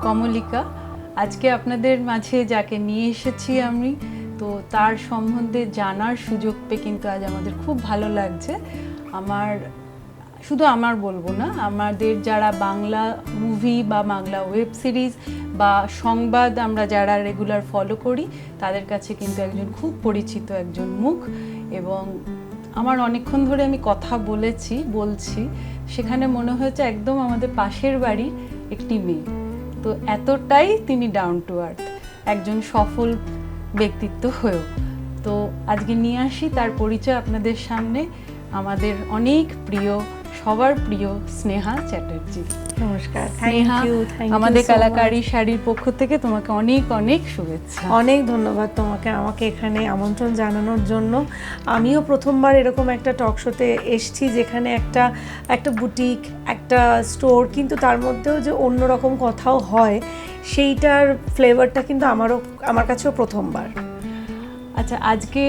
কমলিকা। আজকে আপনাদের মাঝে যাকে নিয়ে এসেছি আমি, তো তার সম্বন্ধে জানার সুযোগ পেয়ে কিন্তু আজ আমাদের খুব ভালো লাগছে। শুধু আমার বলবো না, আমাদের যারা বাংলা মুভি বা বাংলা ওয়েব সিরিজ বা সংবাদ আমরা যারা রেগুলার ফলো করি, তাদের কাছে কিন্তু একজন খুব পরিচিত একজন মুখ। এবং আমার অনেকক্ষণ ধরে আমি কথা বলছি, সেখানে মনে হয়েছে একদম আমাদের পাশের বাড়ির একটি মেয়ে। তো এতটাই তিনি ডাউন টু আর্থ একজন সফল ব্যক্তিত্ব হয়েও। তো আজকে নিয়ে আসি তার পরিচয় আপনাদের সামনে, আমাদের অনেক প্রিয়, সবার প্রিয় স্নেহা চ্যাটার্জি। নমস্কার। স্নেহা, আমাদের কালাকারি শাড়ির পক্ষ থেকে তোমাকে অনেক অনেক শুভেচ্ছা। অনেক ধন্যবাদ তোমাকে আমাকে এখানে আমন্ত্রণ জানানোর জন্য। আমিও প্রথমবার এরকম একটা টক শোতে এসেছি, যেখানে একটা বুটিক, একটা স্টোর, কিন্তু তার মধ্যেও যে অন্যরকম কথাও হয় সেইটার ফ্লেভারটা কিন্তু আমার কাছেও প্রথমবার। আচ্ছা, আজকে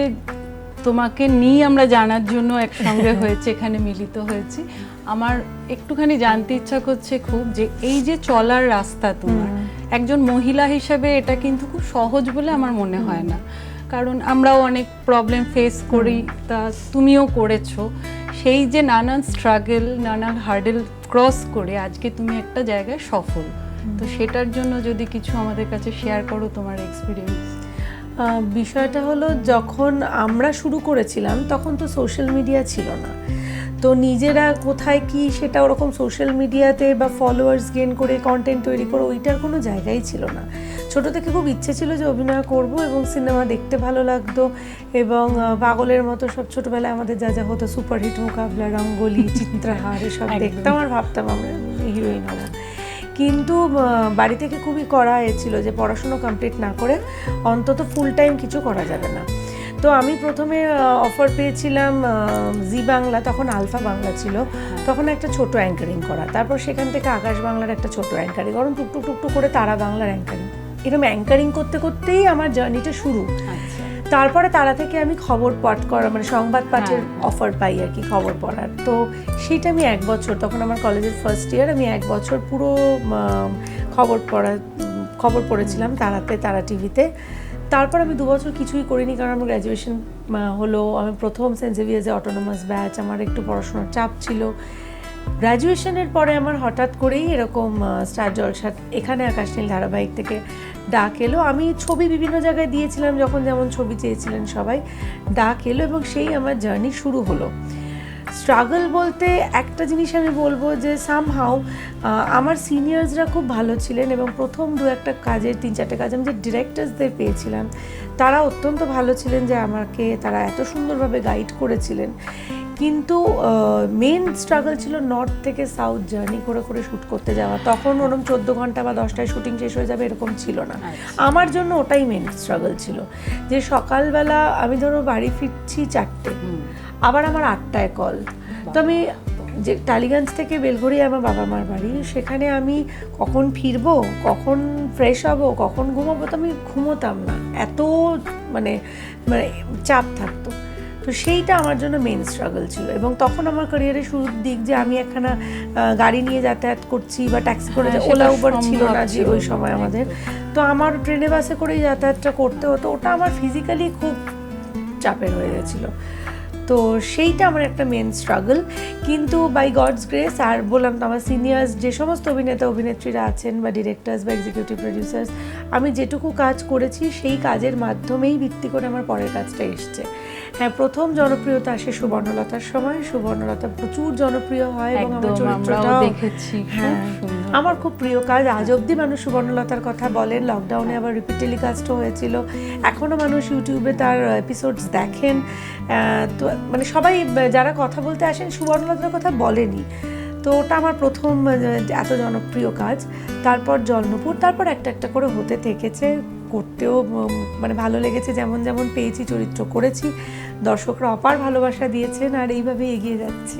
তোমাকে নিয়ে আমরা জানার জন্য একসঙ্গে হয়েছে, এখানে মিলিত হয়েছি। আমার একটুখানি জানতে ইচ্ছা করছে খুব, যে এই যে চলার রাস্তা তোমার একজন মহিলা হিসেবে, এটা কিন্তু খুব সহজ বলে আমার মনে হয় না, কারণ আমরাও অনেক প্রবলেম ফেস করি, তা তুমিও করেছো। সেই যে নানান স্ট্রাগল, নানান হার্ডেল ক্রস করে আজকে তুমি একটা জায়গায় সফল, তো সেটার জন্য যদি কিছু আমাদের কাছে শেয়ার করো তোমার এক্সপিরিয়েন্স। বিষয়টা হলো, যখন আমরা শুরু করেছিলাম তখন তো সোশ্যাল মিডিয়া ছিল না, তো নিজেরা কোথায় কি সেটা ওরকম সোশ্যাল মিডিয়াতে বা ফলোয়ার্স গেইন করে কন্টেন্ট তৈরি করে ওইটার কোনো জায়গাই ছিল না। ছোট থেকে খুব ইচ্ছে ছিল যে অভিনয় করব, এবং সিনেমা দেখতে ভালো লাগতো, এবং পাগলের মতো সব ছোটবেলায় আমাদের যা যা হতো, সুপারহিট মোকাবলা, রঙ্গোলি, চিত্রহার, এসব দেখতাম আর ভাবতাম আমরা হিরোইন হবো। কিন্তু বাড়ি থেকে খুবই কড়া ছিল যে পড়াশুনো কমপ্লিট না করে অন্তত ফুল টাইম কিছু করা যাবে না। তো আমি প্রথমে অফার পেয়েছিলাম জি বাংলা, তখন আলফা বাংলা ছিল, তখন একটা ছোট অ্যাঙ্কারিং করা। তারপর সেখান থেকে আকাশ বাংলার একটা ছোট অ্যাঙ্কারিং, কারণ টুকটুক করে তারা বাংলার অ্যাঙ্কারিং, এরকম অ্যাঙ্কারিং করতে করতেই আমার জার্নিটা শুরু। তারপরে তারা থেকে আমি খবর পাঠ করা, মানে সংবাদ পাঠের অফার পাই আর কি, খবর পড়ার। তো সেইটা আমি 1 বছর, তখন আমার কলেজের ফার্স্ট ইয়ার, আমি 1 বছর পুরো খবর পড়েছিলাম তারা টিভিতে। তারপর আমি 2 বছর কিছুই করিনি, কারণ আমার গ্র্যাজুয়েশন হলো। আমি প্রথম সেন্ট জেভিয়ার্সে অটোনোমাস ব্যাচ, আমার একটু পড়াশোনার চাপ ছিল। গ্র্যাজুয়েশনের পরে আমার হঠাৎ করেই এরকম স্টার জলসা, এখানে আকাশনীল ধারাবাহিক থেকে ডাক এলো। আমি ছবি বিভিন্ন জায়গায় দিয়েছিলাম, যখন যেমন ছবি চেয়েছিলেন সবাই, ডাক এলো এবং সেই আমার জার্নি শুরু হলো। স্ট্রাগল বলতে একটা জিনিস আমি বলবো যে সামহাউ আমার সিনিয়র্সরা খুব ভালো ছিলেন, এবং প্রথম 2-1 কাজের 3-4টে কাজ আমি যে ডিরেক্টরসদের পেয়েছিলাম, তারা অত্যন্ত ভালো ছিলেন, যে আমাকে তারা এত সুন্দরভাবে গাইড করেছিলেন। কিন্তু মেন স্ট্রাগল ছিল নর্থ থেকে সাউথ জার্নি করে করে শ্যুট করতে যাওয়া। তখন ওরকম 14 ঘন্টা বা 10টায় শুটিং শেষ হয়ে যাবে এরকম ছিল না। আমার জন্য ওটাই মেন স্ট্রাগল ছিল, যে সকালবেলা আমি ধরো বাড়ি ফিরছি 4টে, আবার আমার 8টায় কল। তো আমি যে টালিগঞ্জ থেকে বেলঘড়িয়া আমার বাবা মার বাড়ি, সেখানে আমি কখন ফিরবো, কখন ফ্রেশ হব, কখন ঘুমাবো, তো আমি ঘুমোতাম না, এত মানে চাপ থাকতো। তো সেইটা আমার জন্য মেন স্ট্রাগল ছিল। এবং তখন আমার ক্যারিয়ারের শুরুর দিক, যে আমি একখানা গাড়ি নিয়ে যাতায়াত করছি বা ট্যাক্সি করে, ওলা উবার ছিল না যে ওই সময় আমাদের, তো আমার ট্রেনে বাসে করেই যাতায়াতটা করতে হতো। ওটা আমার ফিজিক্যালি খুব চাপের হয়ে গেছিলো। তো সেইটা আমার একটা মেন স্ট্রাগল। কিন্তু বাই গডস গ্রেস, আর বললাম তো আমার সিনিয়র্স যে সমস্ত অভিনেতা অভিনেত্রীরা আছেন বা ডিরেক্টরস বা এক্সিকিউটিভ প্রডিউসার্স, আমি যেটুকু কাজ করেছি সেই কাজের মাধ্যমেই ভিত্তি করে আমার পরের কাজটা এসছে। হ্যাঁ, প্রথম জনপ্রিয়তা আসে সুবর্ণলতার সময়। সুবর্ণলতা প্রচুর জনপ্রিয় হয় এবং আমার চরিত্রটাও দেখেছি। হ্যাঁ, আমার খুব প্রিয় কাজ। আজ অবধি মানুষ সুবর্ণলতার কথা বলেন। লকডাউনে আবার রিপিট টেলিকাস্টও হয়েছিল, এখনও মানুষ ইউটিউবে তার এপিসোডস দেখেন। তো মানে সবাই যারা কথা বলতে আসেন সুবর্ণলতার কথা বলেনি। তো ওটা আমার প্রথম এত জনপ্রিয় কাজ। তারপর জলনপুর, তারপর একটা করে হতে থেকেছে, করতেও মানে ভালো লেগেছে, যেমন যেমন পেয়েছি চরিত্র করেছি, দর্শকরা অপার ভালোবাসা দিয়েছেন, আর এইভাবে এগিয়ে যাচ্ছি।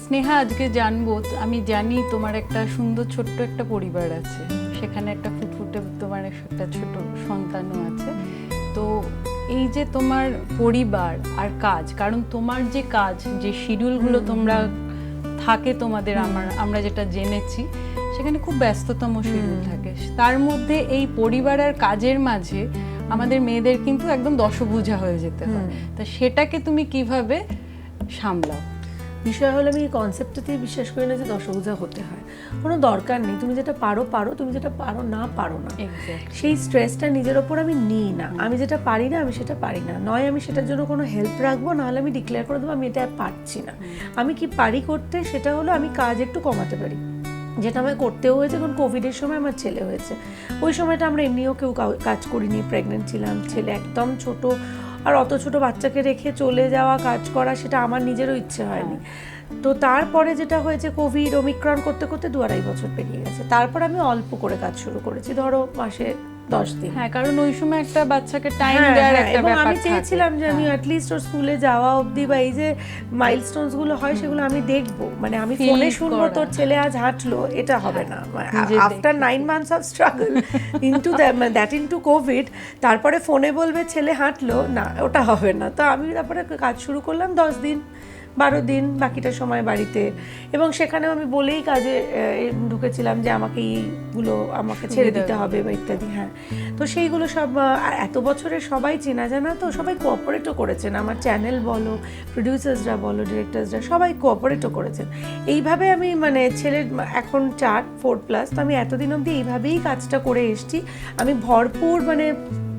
স্নেহা, আজকে জানবো, আমি জানি তোমার একটা সুন্দর ছোট্ট একটা পরিবার আছে, সেখানে একটা ফুটফুটে তোমার একটা ছোট সন্তানও আছে। তো এই যে তোমার পরিবার আর কাজ, কারণ তোমার যে কাজ, যে শিডিউলগুলো তোমরা থাকে তোমাদের, আমরা যেটা জেনেছি, সেখানে খুব ব্যস্ততম শিডিউল থাকে, তার মধ্যে এই পরিবার আর কাজের মাঝে আমাদের মেয়েদের কিন্তু একদম দশভুজা হয়ে যেতে হয়। তা সেটাকে তুমি কিভাবে সামলাও? বিষয় হলো আমি এই কনসেপ্টটাতেই বিশ্বাস করি না যে দশভুজা হতে হয়, কোনো দরকার নেই। তুমি যেটা পারো পারো, তুমি যেটা পারো না পারো না। সেই স্ট্রেসটা নিজের ওপর আমি নিই না। আমি যেটা পারি না আমি সেটা পারি না, নয় আমি সেটার জন্য কোনো হেল্প রাখবো, নাহলে আমি ডিক্লেয়ার করে দেবো আমি এটা পারছি না। আমি কি পারি করতে, সেটা হলো আমি কাজ একটু কমাতে পারি, যেটা আমায় করতেও হয়েছে। কারণ কোভিডের সময় আমার ছেলে হয়েছে, ওই সময়টা আমরা এমনিও কেউ কাজ করিনি, প্রেগনেন্ট ছিলাম, ছেলে একদম ছোট, আর অত ছোট বাচ্চাকে রেখে চলে যাওয়া কাজ করা সেটা আমার নিজেরও ইচ্ছে হয়নি। তো তারপরে যেটা হয়েছে কোভিড ওমিক্রন করতে করতে 2-2.5 বছর পেরিয়ে গেছে। তারপর আমি অল্প করে কাজ শুরু করেছি, ধরো মাসে 10 দিন। হ্যাঁ, কারণ ওই সময় একটা বাচ্চাকে টাইম দেওয়ার একটা ব্যাপার আমি চেয়েছিলাম যে আমি অ্যাটলিস্ট ওর স্কুলে যাওয়া অবধি বা এই যে মাইলস্টোনস গুলো হয় সেগুলো আমি দেখবো, মানে আমি ফোনে শুনবো তোর ছেলে আজ হাঁটলো, এটা হবে না। After 9 months of struggle into Covid, তারপরে ফোনে বলবে ছেলে হাঁটলো, না ওটা হবে না। তো আমি তারপরে কাজ শুরু করলাম 10 দিন 12 দিন, বাকিটা সময় বাড়িতে। এবং সেখানেও আমি বলেই কাজে ঢুকেছিলাম যে আমাকে এইগুলো আমাকে ছেড়ে দিতে হবে বা ইত্যাদি। হ্যাঁ, তো সেইগুলো সব এত বছরে সবাই চেনা জানা, তো সবাই কোঅপারেটও করেছেন। আমার চ্যানেল বলো, প্রডিউসার্সরা বলো, ডিরেক্টরসরা সবাই কোঅপারেটও করেছেন। এইভাবে আমি মানে ছেলের এখন 4+, তো আমি এতদিন অবধি এইভাবেই কাজটা করে এসেছি। আমি ভরপুর মানে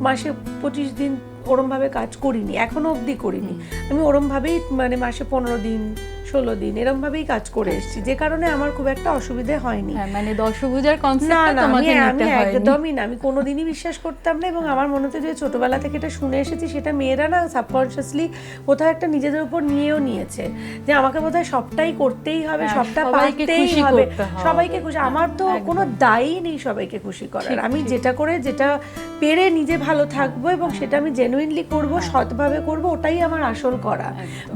মাসে 25 দিন ওরমভাবে কাজ করিনি, এখনো অবধি করিনি। আমি ওরমভাবেই মানে মাসে 15 দিন 16 দিন এরমভাবেই কাজ করে এসেছি, যে কারণে আমার খুব একটা অসুবিধে হয়নি। মানে দশভুজার কনসেপ্টটা তোমাকে নিতে হয়নি। আমি একদমই না, আমি কোনোদিনই বিশ্বাস করতাম না। এবং আমার মনে হতো যে ছোটবেলা থেকে এটা শুনে এসেছি, সেটা মেয়েরা না সাবকনশিয়াসলি কোথাও একটা নিজেদের উপর নিয়েও নিয়েছে, যে আমাকে বোধহয় সবটাই করতেই হবে, সবটা পারতেই হবে, সবাইকে খুশি। আমার তো কোনো দায়ই নেই সবাইকে খুশি করার। আমি যেটা করে যেটা পেরে নিজে ভালো থাকবো এবং সেটা আমি জেনুইনলি করবো, সৎভাবে করবো, ওটাই আমার আসল করা।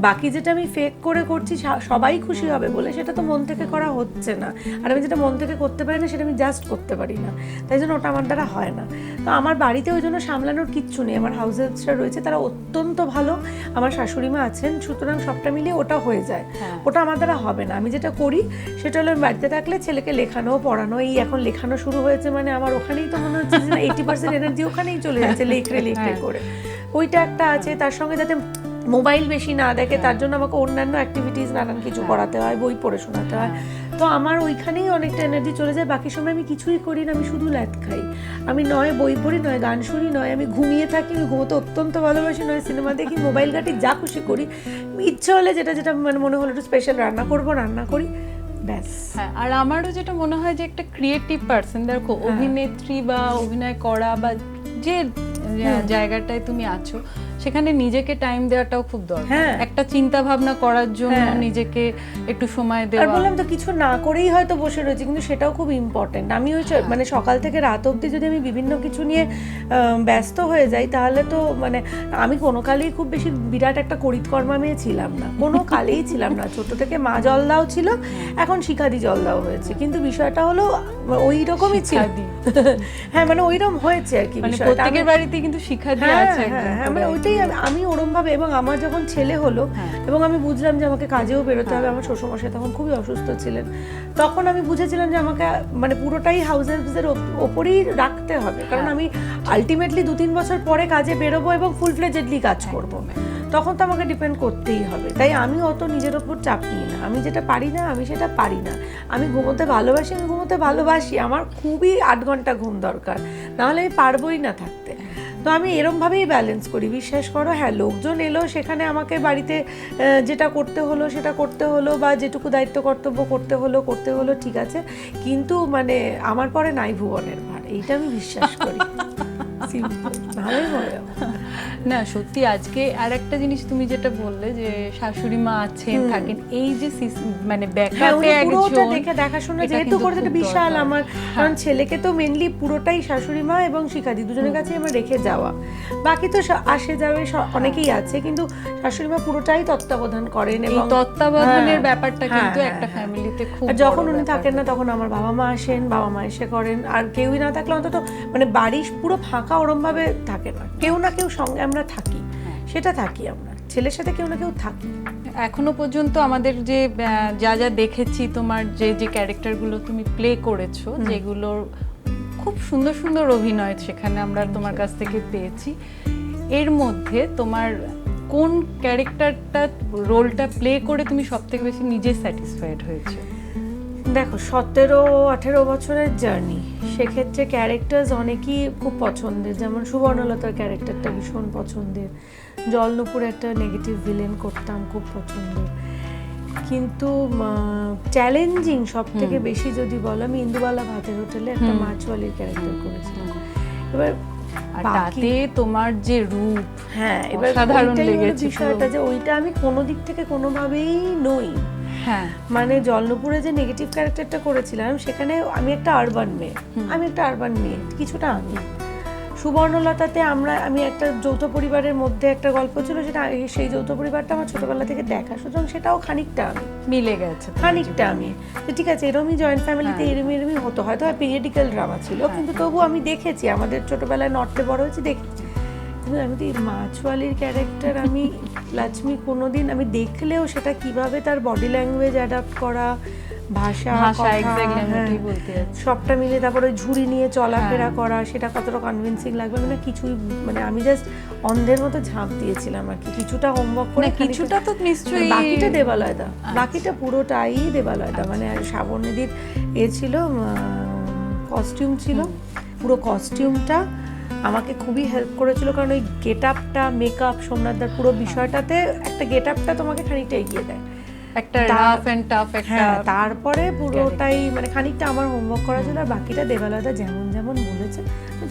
বাকি যেটা আমি ফেক করে করছি সবাই খুশি হবে বলে, সেটা তো মন থেকে করা হচ্ছে না। আর আমি যেটা মন থেকে করতে পারি না সেটা আমি জাস্ট করতে পারি না, তাই জন্য ওটা আমার দ্বারা হয় না। তো আমার বাড়িতে ওই জন্য সামলানোর কিচ্ছু নেই। আমার হাউস হেল্পসরা রয়েছে, তারা অত্যন্ত ভালো, আমার শাশুড়ি মা আছেন, সুতরাং সবটা মিলিয়ে ওটা হয়ে যায়। ওটা আমার দ্বারা হবে না। আমি যেটা করি সেটা হলো আমি বাড়িতে থাকলে ছেলেকে লেখানো পড়ানো, এই এখন লেখানো শুরু হয়েছে, মানে আমার ওখানেই তো মনে হচ্ছে যে 80% এনার্জি ওখানেই চলে যাচ্ছে লেখরে করে। ওইটা একটা আছে। তার সঙ্গে যাতে মোবাইল বেশি না দেখে তার জন্য আমাকে অন্যান্য অ্যাক্টিভিটিস নানান কিছু করাতে হয়, বই পড়ে শোনাতে হয়। তো আমার ওইখানেই অনেকটা এনার্জি চলে যায়। বাকি সময় আমি কিছুই করি না, আমি শুধু ল্যাদ খাই। আমি নয় বই পড়ি, নয় গান শুনি, নয় আমি ঘুমিয়ে থাকি। আমি ঘুমোতে অত্যন্ত ভালোবাসি, নয় সিনেমা দেখি, মোবাইল ঘাঁটি, যা খুশি করি। ইচ্ছে হলে যেটা মানে মনে হলো একটু স্পেশাল রান্না করি, ব্যাস। হ্যাঁ, আর আমারও যেটা মনে হয় যে একটা ক্রিয়েটিভ পার্সন, দেখো অভিনেত্রী বা অভিনয় করা বা যে জায়গাটায় তুমি আছো সেখানে নিজেকে টাইম দেওয়াটাও খুব দরকার। একটা চিন্তা ভাবনা করার জন্য নিজেকে একটু সময় দেওয়া। আর বললাম তো কিছু না করেই হয়তো বসে রয়েছে, কিন্তু সেটাও খুব ইম্পর্টেন্ট। আমি ওই মানে সকাল থেকে রাত অবধি যদি আমি বিভিন্ন কিছু নিয়ে ব্যস্ত হয়ে যাই, তাহলে তো মানে আমি কোনো কালেই খুব বেশি বিরাট একটা করিতকর্মা মেয়ে ছিলাম না, কোনো কালেই ছিলাম না। ছোট থেকে মা জল দাও ছিল, এখন শিখাদি জল দাও হয়েছে, কিন্তু বিষয়টা হলো ওই রকমই ছিল। হ্যাঁ, মানে ওইরকম হয়েছে আর কি। প্রত্যেকের বাড়িতে কিন্তু শিখাদি আছে। হ্যাঁ, মানে ওইটাই আমি ওরম ভাবে। এবং আমার যখন ছেলে হলো এবং আমি বুঝলাম যে আমাকে কাজেও বেরোতে হবে, আমার শ্বশুরমশাই তখন খুবই অসুস্থ ছিলেন, তখন আমি বুঝেছিলাম যে আমাকে মানে পুরোটাই হাউস হেল্পসের ওপরেই রাখতে হবে। কারণ আমি আলটিমেটলি 2-3 বছর পরে কাজে বেরোবো এবং ফুল ফ্লেজেডলি কাজ করবো, তখন তো আমাকে ডিপেন্ড করতেই হবে। তাই আমি অত নিজের ওপর চাপ নিই না। আমি যেটা পারি না আমি সেটা পারি না। আমি ঘুমোতে ভালোবাসি, আমার খুবই 8 ঘন্টা ঘুম দরকার, নাহলে আমি পারবোই না থাকতে। তো আমি এরমভাবেই ব্যালেন্স করি, বিশ্বাস করো। হ্যাঁ, লোকজন এলো, সেখানে আমাকে বাড়িতে যেটা করতে হলো সেটা করতে হলো, বা যেটুকু দায়িত্ব কর্তব্য করতে হলো, ঠিক আছে। কিন্তু মানে আমার পরে নাই ভুবনের ভার, এইটা আমি বিশ্বাস করি। না সত্যি, আজকে আর একটা জিনিস তুমি যেটা বললে যে শাশুড়ি মা আছেন থাকেন, এই যে মানে ব্যাকআপে একজন দেখে দেখাশোনা যেহেতু করে, এটা বিশাল আমার। কারণ ছেলেকে তো মেইনলি পুরোটাই শাশুড়ি মা এবং শিখাদি দুজনের কাছে আমার রেখে যাওয়া। বাকি তো আসে যাবে অনেকেই আছে, কিন্তু শাশুড়ি মা পুরোটাই তত্ত্বাবধান করেন। এবং তত্ত্বাবধানের ব্যাপারটা কিন্তু একটা ফ্যামিলিতে খুব, যখন উনি থাকেন না তখন আমার বাবা মা আসেন, বাবা মা এসে করেন। আর কেউই না থাকলে অন্তত মানে বাড়ি পুরো ফাঁকা ওরম ভাবে থাকে না, কেউ না কেউ সঙ্গে আমরা থাকি, সেটা থাকি আমরা, ছেলের সাথে কেউ না কেউ থাকি। এখনো পর্যন্ত আমাদের যে যা যা দেখেছি তোমার যে যে ক্যারেক্টারগুলো তুমি প্লে করেছো, যেগুলোর খুব সুন্দর সুন্দর অভিনয় সেখানে আমরা তোমার কাছ থেকে পেয়েছি, এর মধ্যে তোমার কোন ক্যারেক্টারটা রোলটা প্লে করে তুমি সবথেকে বেশি নিজে স্যাটিসফাইড হয়েছে? দেখো 17-18 বছরের জার্নি, সেক্ষেত্রে ক্যারেক্টার্স অনেকই খুব পছন্দের, যেমন সুবর্ণলতার ক্যারেক্টারটা ভীষণ পছন্দের, জলনুপুরে একটা নেগেটিভ ভিলেন করতাম, খুব পছন্দের। কিন্তু চ্যালেঞ্জিং সব থেকে বেশি যদি বলো, আমি ইন্দুবালা ভাতের হোটেলে একটা মাছওয়ালির ক্যারেক্টার করেছিলাম। এবার আর তাতে তোমার যে রূপ, হ্যাঁ, এবার সাধারণ ওইটাই হলো লেগেছে বিষয়টা, যে ওইটা আমি কোনো দিক থেকে কোনোভাবেই নই। হ্যাঁ, মানে জলনুপুরে যে নেগেটিভ ক্যারেক্টারটা করেছিলাম, সেখানে আমি একটা আরবান মেয়ে, কিছুটা আমি। সুবর্ণলতাতে আমি একটা যৌথ পরিবারের মধ্যে একটা গল্প ছিল, সেটা সেই যৌথ পরিবারটা আমার ছোটবেলা থেকে দেখা, সুতরাং সেটাও খানিকটা আমি, মিলে গেছে খানিকটা আমি। তো ঠিক আছে, এরমই জয়েন্ট ফ্যামিলিতে এরমই হতো, হয়তো পিরিয়ডিক্যাল ড্রামা ছিল, কিন্তু তবু আমি দেখেছি, আমাদের ছোটবেলায় নর্থে বড় হয়েছি, দেখেছি। কিন্তু আমি তো এই মাছওয়ালির ক্যারেক্টার, আমি লক্ষ্মী কোনোদিন আমি দেখলেও সেটা কিভাবে তার বডি ল্যাঙ্গুয়েজ অ্যাডাপ্ট করা, ভাষা সবটা মিলে, তারপরে ঝুড়ি নিয়ে চলাফেরা করা, সেটা কতটা কনভিন্সিং লাগবে, মানে কিছুই, মানে আমি জাস্ট অন্ধের মতো ঝাঁপ দিয়েছিলাম আর কি। কিছুটা হোমওয়ার্ক করে, কিছুটা তো নিশ্চয়ই, বাকিটা দেবালয়দা, বাকিটা পুরোটাই দেবালয়দা। মানে শ্রাবণীদির ছিল, কস্টিউম ছিল, পুরো কস্টিউমটা আমাকে খুবই হেল্প করেছিল, কারণ ওই গেট আপটা, মেকআপ, সোমনাথদার পুরো বিষয়টাতে একটা গেট আপটা তোমাকে খানিকটা এগিয়ে দেয়, একটা রাফ এন্ড টাফ একটা। তারপরে পুরোটাই মানে খানিকটা আমার হোমওয়ার্ক করা ছিল, আর বাকিটা দেবালয়দা যেমন যেমন বলেছে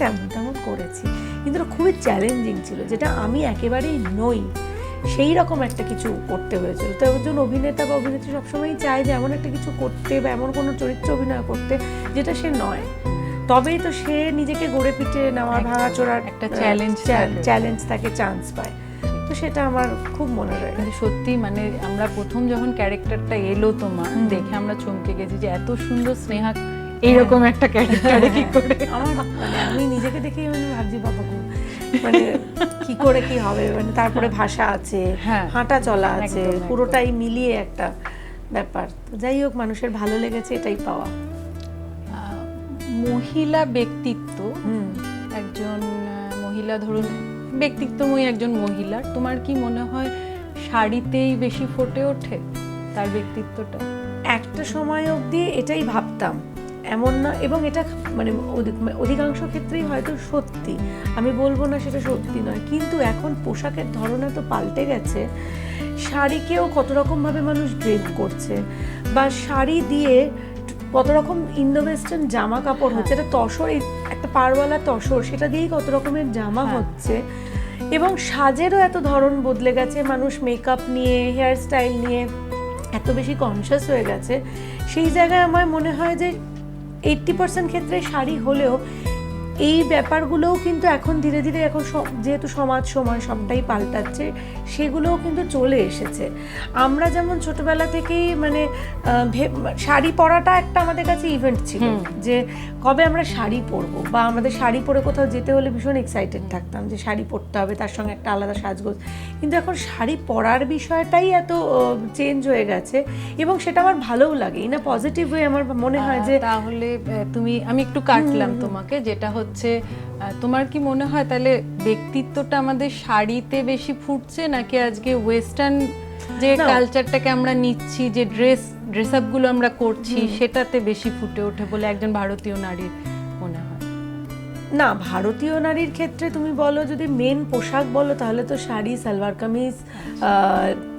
তেমন তেমন করেছি। কিন্তু খুবই চ্যালেঞ্জিং ছিল, যেটা আমি একেবারেই নই, সেই রকম একটা কিছু করতে হয়েছিল। তো একজন অভিনেতা বা অভিনেত্রী সবসময়ই চায় যে এমন একটা কিছু করতে বা এমন কোনো চরিত্র অভিনয় করতে যেটা সে নয়, তবেই তো সে নিজেকে গড়ে পিটে নেওয়ার, ভাঙাচোরার একটা চ্যালেঞ্জ তাকে চান্স পায়। তো সেটা আমার খুব মনে রয়ে গেছে। সত্যি মানে আমরা প্রথম যখন ক্যারেক্টারটা এলো তোমার দেখে আমরা চমকে গেছি, যে এত সুন্দর স্নেহা এইরকম একটা ক্যারেক্টারে কি করে, আমার মানে আমি নিজেকে দেখেই মানে ভাবছি বাবা মানে কি করে কি হবে, মানে তারপরে ভাষা আছে, হাঁটা চলা আছে, পুরোটাই মিলিয়ে একটা ব্যাপার। তো যাই হোক, মানুষের ভালো লেগেছে, এটাই পাওয়া। মহিলা ব্যক্তিত্ব, একজন মহিলা, ধরুন ব্যক্তিত্বময়ী একজন মহিলা, তোমার কি মনে হয় শাড়িতেই বেশি ফুটে ওঠে তার ব্যক্তিত্বটা? একটা সময় অবধি এটাই ভাবতাম, এমন না, এবং এটা মানে অধিকাংশ ক্ষেত্রেই হয়তো সত্যি, আমি বলবো না সেটা সত্যি নয়, কিন্তু এখন পোশাকের ধরন এত পাল্টে গেছে, শাড়িকেও কত রকমভাবে মানুষ ড্রেপ করছে, বা শাড়ি দিয়ে কত রকম ইন্দো ওয়েস্টার্ন জামা কাপড় হচ্ছে, এটা তসর, একটা পাড়ওয়ালা তসর, সেটা দিয়েই কত রকমের জামা হচ্ছে, এবং সাজেরও এত ধরন বদলে গেছে, মানুষ মেকআপ নিয়ে, হেয়ার স্টাইল নিয়ে এত বেশি কনসিয়াস হয়ে গেছে। সেই জায়গায় আমার মনে হয় যে 80% ক্ষেত্রে শাড়ি হলেও এই ব্যাপারগুলোও কিন্তু এখন ধীরে ধীরে, এখন যেহেতু সমাজ সময় সবটাই পাল্টাচ্ছে, সেগুলোও কিন্তু চলে এসেছে। আমরা যেমন ছোটবেলা থেকেই মানে শাড়ি পরাটা একটা আমাদের কাছে ইভেন্ট ছিল, যে কবে আমরা শাড়ি পরবো, বা আমাদের শাড়ি পরে কোথাও যেতে হলে ভীষণ এক্সাইটেড থাকতাম যে শাড়ি পরতে হবে, তার সঙ্গে একটা আলাদা সাজগোজ। কিন্তু এখন শাড়ি পরার বিষয়টাই এত চেঞ্জ হয়ে গেছে, এবং সেটা আমার ভালোও লাগে, না পজিটিভ ওয়ে। আমার মনে হয় যে তাহলে আমি একটু কাটলাম তোমাকে, যেটা হচ্ছে তোমার কি মনে হয় তাহলে ব্যক্তিত্বটা আমাদের শাড়িতে বেশি ফুটছে, নাকি আজকে ওয়েস্টার্ন যে কালচারটাকে আমরা নিচ্ছি, যে ড্রেস আপ গুলো আমরা করছি, সেটাতে বেশি ফুটে ওঠে বলে একজন ভারতীয় নারীর মনে হয়? না, ভারতীয় নারীর ক্ষেত্রে তুমি বলো, যদি মেন পোশাক বলো, তাহলে তো শাড়ি, সালোয়ার কামিজ,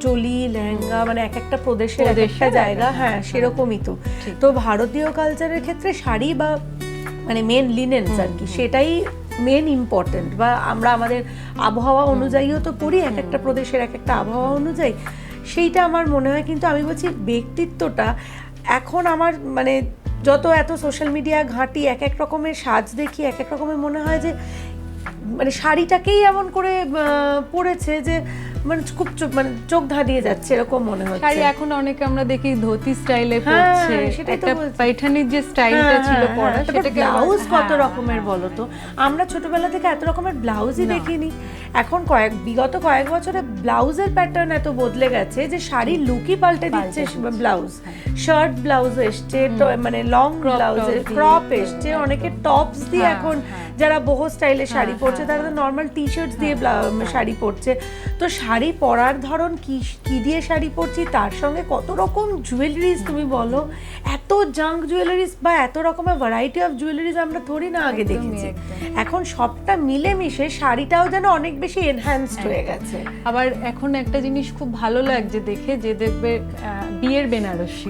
চলি, লেহেঙ্গা, মানে এক একটা প্রদেশের এক একটা জায়গা, হ্যাঁ সেরকমই। তো ভারতীয় কালচারের ক্ষেত্রে শাড়ি বা মানে মেন লিনেন্স আর কি, সেটাই মেন ইম্পর্টেন্ট। বা আমরা আমাদের আবহাওয়া অনুযায়ীও তো পড়ি, এক একটা প্রদেশের এক একটা আবহাওয়া অনুযায়ী, সেইটা আমার মনে হয়। কিন্তু আমি বলছি ব্যক্তিত্বটা এখন আমার মানে যত এত সোশ্যাল মিডিয়া ঘাঁটি, এক এক রকমের সাজ দেখি, এক এক রকমের মনে হয় যে মানে শাড়িটাকেই এমন করে পড়েছে যে মানে খুব মানে চোখ ধাঁধিয়ে যাচ্ছে, এরকম মনে হচ্ছে। শাড়ি এখন অনেকে আমরা দেখি ধুতি স্টাইলে পরছে, একটা পাইঠানির যে স্টাইলটা ছিল পরা, সেটাকে ব্লাউজ কত রকমের বলো তো, আমরা ছোটবেলা থেকে এত রকমের ব্লাউজই দেখিনি। এখন বিগত কয়েক বছরে ব্লাউজের প্যাটার্ন এত বদলে গেছে যে শাড়ির লুকই পাল্টে দিচ্ছে ব্লাউজ, শার্ট ব্লাউজ এসছে, মানে লং ব্লাউজ, ক্রপ এসছে, অনেকে টপস দিয়ে এখন যারা বহু স্টাইলে শাড়ি পরছে তারা তো নর্মাল টি শার্টস দিয়ে শাড়ি পরছে। তো শাড়ি পরার ধরন কি দিয়ে শাড়ি পরছি, তার সঙ্গে কত রকম জুয়েলারিজ তুমি বলো, এত জাঙ্ক জুয়েলারিজ বা এত রকমের ভ্যারাইটি অফ জুয়েলারিজ আমরা থোড়ি না আগে দেখেছি। এখন সবটা মিলেমিশে শাড়িটাও যেন অনেক বেশি এনহ্যান্সড হয়ে গেছে। আবার এখন একটা জিনিস খুব ভালো লাগছে দেখে, যে দেখবে বিয়ের বেনারসি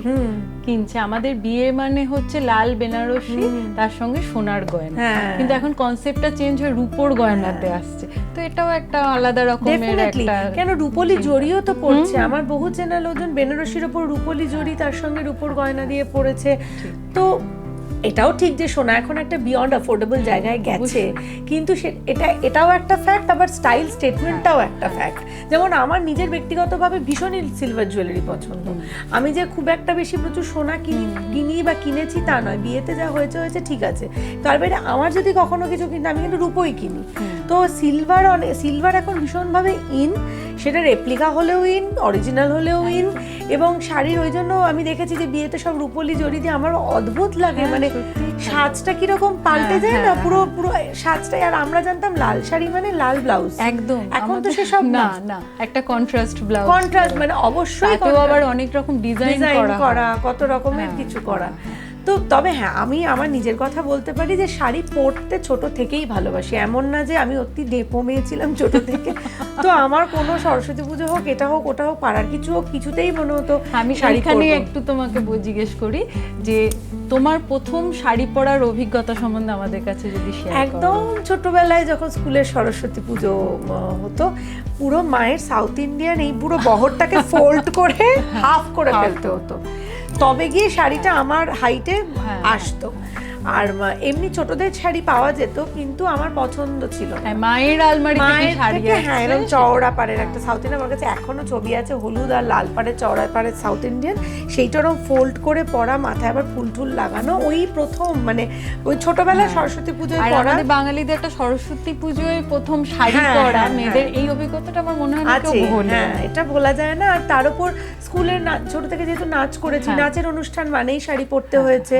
কিনছে, আমাদের বিয়ে মানে হচ্ছে লাল বেনারসি তার সঙ্গে সোনার গয়না, কিন্তু এখন কনসেপ্টটা চেঞ্জ হয়ে রূপোর গয়নাতে আসছে। তো এটাও একটা আলাদা রকমের একটা, কেন রূপোলি জড়িও তো পড়ছে, আমার বহু চেনা লোকজন বেনারসির উপর রূপোলি জড়ি তার সঙ্গে রূপোর গয়না দিয়ে পড়েছে। তো এটাও ঠিক যে সোনা এখন একটা বিয়ন্ড অ্যাফোর্ডেবল জায়গায় গেছে, কিন্তু এটাও একটা ফ্যাক্ট, আবার স্টাইল স্টেটমেন্টটাও একটা ফ্যাক্ট। যেমন আমার নিজের ব্যক্তিগতভাবে ভীষণই সিলভার জুয়েলারি পছন্দ, আমি যে খুব একটা বেশি প্রচুর সোনা কিনি বা কিনেছি তা নয়, বিয়েতে যা হয়েছে ঠিক আছে, তার বাইরে আমার যদি কখনো কিছু কিনি আমি কিন্তু রূপোই কিনি। তো সিলভার এখন ভীষণভাবে ইন, সেটা রেপ্লিকা হলেও ইন, অরিজিনাল হলেও ইন। এবং শাড়ির ওই জন্য আমি দেখেছি যে বিয়েতে সব রূপোলি জড়ি দিয়ে আমার অদ্ভুত লাগে, মানে সাজটা কিরকম পাল্টে যায় না, পুরো সাজটাই। আর আমরা জানতাম লাল শাড়ি মানে লাল ব্লাউজ, একদম, এখন তো সেসব না, একটা কন্ট্রাস্ট ব্লাউজ, কন্ট্রাস্ট মানে অবশ্যই আবার অনেক রকম ডিজাইন করা, কত রকমের কিছু করা। তো তবে হ্যাঁ, আমি আমার নিজের কথা বলতে পারি যে শাড়ি পরতে ছোট থেকেই ভালোবাসি, এমন না যে আমি অতি ডেপো মেয়ে ছিলাম ছোট থেকে। তো আমার কোনো সরস্বতী পুজো হোক, এটা হোক ওটা হোক, পাড়ার কিছু হোক, কিছুতেই মনে হতো আমি শাড়িখানে একটু তোমাকে জিজ্ঞেস করি যে তোমার প্রথম শাড়ি পরার অভিজ্ঞতা সম্বন্ধে আমাদের কাছে যদি শেয়ার করো। একদম ছোটবেলায় যখন স্কুলের সরস্বতী পুজো হতো, পুরো মায়ের সাউথ ইন্ডিয়ান এই পুরো বহরটাকে ফোল্ড করে হাফ করে ফেলতে হতো, তবে গিয়ে শাড়িটা আমার হাইটে আসতো। আর এমনি ছোটদের শাড়ি পাওয়া যেত, কিন্তু আমার পছন্দ ছিল না। মায়ের আলমারি থেকে শাড়ি, হ্যাঁ, এরকম চওড়া পাড়ের একটা সাউথ ইন্ডিয়ান, আমার কাছে এখনো ছবি আছে, হলুদ আর লাল পাড়ের চওড়া পাড়ের সাউথ ইন্ডিয়ান, সেইটা ওরকম ফোল্ড করে পরা, মাথায় আবার ফুল টুল লাগানো, ওই প্রথম মানে ওই ছোটবেলায় সরস্বতী পুজোয় পরা। আমাদের বাঙালিদের একটা সরস্বতী পুজোয় প্রথম শাড়ি পরা মেয়েদের, এই অভিজ্ঞতাটা আমার মনে হয় না কেউ ভোলে। হ্যাঁ, এটা ভোলা যায় না। আর তার উপর স্কুলের ছোট থেকে যেহেতু নাচ করেছি, নাচের অনুষ্ঠান মানেই শাড়ি পরতে হয়েছে।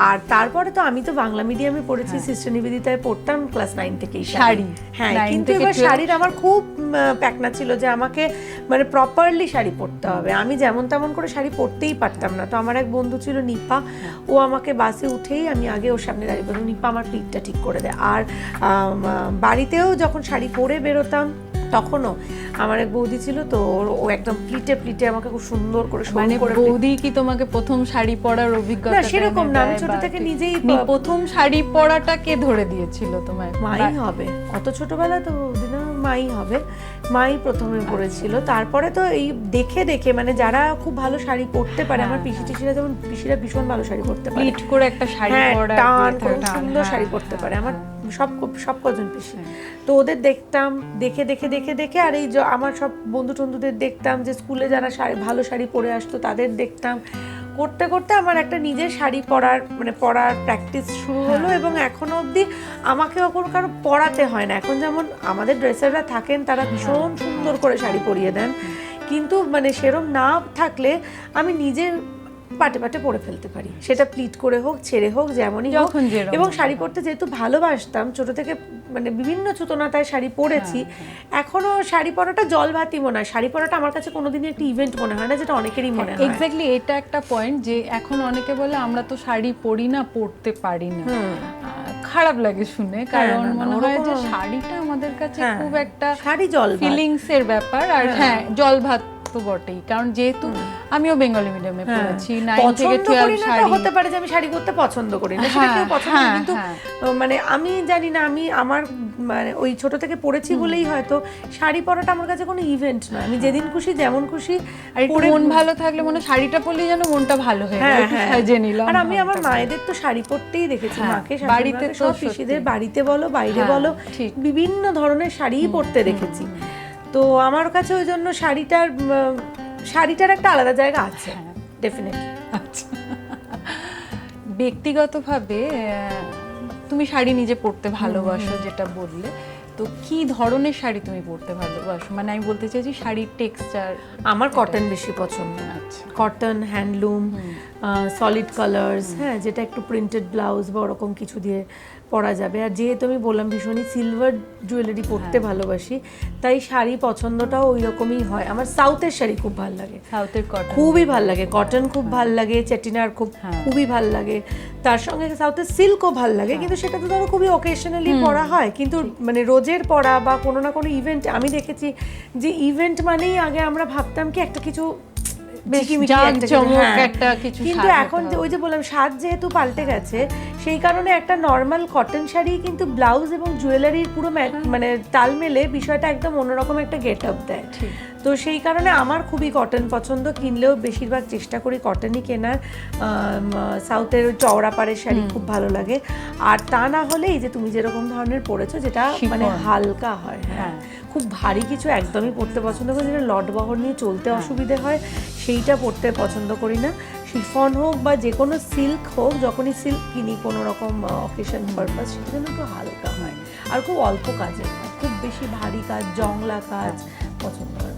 আর তারপরে তো আমি তো বাংলা মিডিয়ামে পড়েছি, সিস্টার নিবেদিতায় পড়তাম ক্লাস 9 থেকেই শাড়ি। হ্যাঁ, কিন্তু এবার শাড়ির আমার খুব প্যাকনা ছিল যে আমাকে মানে প্রপারলি শাড়ি পরতে হবে, আমি যেমন তেমন করে শাড়ি পরতেই পারতাম না। তো আমার এক বন্ধু ছিল নিপা, ও আমাকে বাসে উঠেই আমি আগে ওর সামনে দাঁড়িয়ে বলতাম, নিপা আমার প্লিটটা ঠিক করে দেয়। আর বাড়িতেও যখন শাড়ি পরে বেরোতাম তখনও আমার এক বৌদি ছিল, তো ও একদম প্লিটে আমাকে খুব সুন্দর করে বৌদি কি তোমাকে প্রথম শাড়ি পরার অভিজ্ঞতা? না, সেরকম না, আমি ছোট থেকে নিজেই। প্রথম শাড়ি পরাটা কে ধরে দিয়েছিল তোমায়? মাই হবে, অত ছোটবেলা তো বৌদি না, মাই হবে, মাই প্রথমে পরেছিল। তারপরে তো এই দেখে দেখে মানে যারা খুব ভালো শাড়ি পরতে পারে, আমার পিসি টিসিরা, যেমন পিসিরা ভীষণ ভালো শাড়ি পরতে পারে, প্লিট করে একটা শাড়ি পরা, টান করে সুন্দর শাড়ি পরতে পারে, আমার সব কজন পিসি। তো ওদের দেখতাম, দেখে আর এই আমার সব বন্ধু টন্ধুদের দেখতাম যে স্কুলে যারা ভালো শাড়ি পরে আসতো তাদের দেখতাম, করতে করতে আমার একটা নিজের শাড়ি পরার প্র্যাকটিস শুরু হলো। এবং এখনো অবধি আমাকে কারো পরাতে হয় না। এখন যেমন আমাদের ড্রেসাররা থাকেন, তারা ভীষণ সুন্দর করে শাড়ি পরিয়ে দেন, কিন্তু মানে সেরম না থাকলে আমি নিজে পাটে পরে ফেলতে পারি, সেটা প্লিট করে হোক, ছেড়ে হোক, যেমনই হোক। এবং শাড়ি পরতে যেহেতু ভালোবাসতাম, ছোট থেকে মানে বিভিন্ন চুতনাতায় শাড়ি পরেছি, এখনো শাড়ি পরাটা জল ভাতি মনে হয়, শাড়ি পরাটা আমার কাছে কোনোদিনই একটা ইভেন্ট মনে হয় না, যেটা অনেকেরই মনে হয়। এক্স্যাক্টলি, এটা একটা পয়েন্ট যে এখন অনেকে বলে আমরা তো শাড়ি পরি না, পরতে পারি না, খারাপ লাগে শুনে, কারণ মনে হয় যে শাড়িটা আমাদের কাছে খুব একটা শাড়ি জল ফিলিংস এর ব্যাপার। আর হ্যাঁ, জল ভাত তো বটেই, কারণ যেহেতু আমিও বেঙ্গলি মিডিয়ামে পড়েছি, 9 থেকে 12 শাড়ি। হতে পারে যে আমি শাড়ি পরতে পছন্দ করি না, সেটা কেউ পছন্দ, কিন্তু মানে আমি জানি না, আমি আমার মানে ওই ছোট থেকে পড়েছি বলেই হয়তো শাড়ি পরাটা আমার কাছে কোনো ইভেন্ট নয়, আমি যেদিন খুশি যেমন খুশি। আর মন ভালো থাকলে মনে শাড়িটা পরলেই যেন মনটা ভালো হয়ে যায়, একটু সাজিয়ে নিলাম। আর আমি আমার মায়েদের তো শাড়ি পরতেই দেখেছি, মাকে বাড়িতে, সব পিসিদের বাড়িতে বলো বাইরে বলো, বিভিন্ন ধরনের শাড়িই পরতে দেখেছি। তো আমার কাছে ওই জন্য শাড়িটার একটা আলাদা জায়গা আছে, ডেফিনেটলি। আচ্ছা, ব্যক্তিগতভাবে তুমি শাড়ি নিজে পরতে ভালোবাসো যেটা বললে, তো কি ধরনের শাড়ি তুমি পরতে ভালোবাসো, মানে আমি বলতে চাইছি শাড়ির টেক্সচার? আমার কটন বেশি পছন্দ। আচ্ছা। কটন, হ্যান্ডলুম, সলিড কালার্স, হ্যাঁ, যেটা একটু প্রিন্টেড ব্লাউজ বা ওরকম কিছু দিয়ে পরা যাবে। আর যেহেতু আমি বললাম ভীষণই সিলভার জুয়েলারি পরতে ভালোবাসি, তাই শাড়ি পছন্দটাও ওই রকমই হয়। আমার সাউথের শাড়ি খুব ভালো লাগে, সাউথের কটন খুবই ভালো লাগে, কটন খুব ভালো লাগে, চেটিনার খুবই ভালো লাগে, তার সঙ্গে সাউথের সিল্কও ভালো লাগে, কিন্তু সেটা তো ধরো খুবই অকেশনালি পরা হয়, কিন্তু মানে রোজের পরা বা কোনো না কোনো ইভেন্ট, আমি দেখেছি যে ইভেন্ট মানেই আগে আমরা ভাবতাম কি একটা কিছু কিন্তু এখন যে ওই যে বললাম স্বাদ যেহেতু পাল্টে গেছে, সেই কারণে একটা নর্মাল কটন শাড়ি কিন্তু ব্লাউজ এবং জুয়েলারির পুরো মানে তাল মেলে বিষয়টা একদম অন্যরকম একটা গেট আপ দেয়। তো সেই কারণে আমার খুবই কটন পছন্দ, কিনলেও বেশিরভাগ চেষ্টা করি কটনই কেনার। সাউথের ওই চওড়া পাড়ের শাড়ি খুব ভালো লাগে, আর তা না হলে এই যে তুমি যেরকম ধরনের পরেছো যেটা মানে হালকা হয়, হ্যাঁ, খুব ভারী কিছু একদমই পরতে পছন্দ করি, যেটা লট বহর নিয়ে চলতে অসুবিধে হয় সেইটা পরতে পছন্দ করি না। শিফন হোক বা যে কোনো সিল্ক হোক, যখনই সিল্ক কিনি কোনো রকম অকেশন পারপাস, সেটা যেন একটু হালকা হয় আর খুব অল্প কাজের হয়, খুব বেশি ভারী কাজ, জংলা কাজ পছন্দ হয়।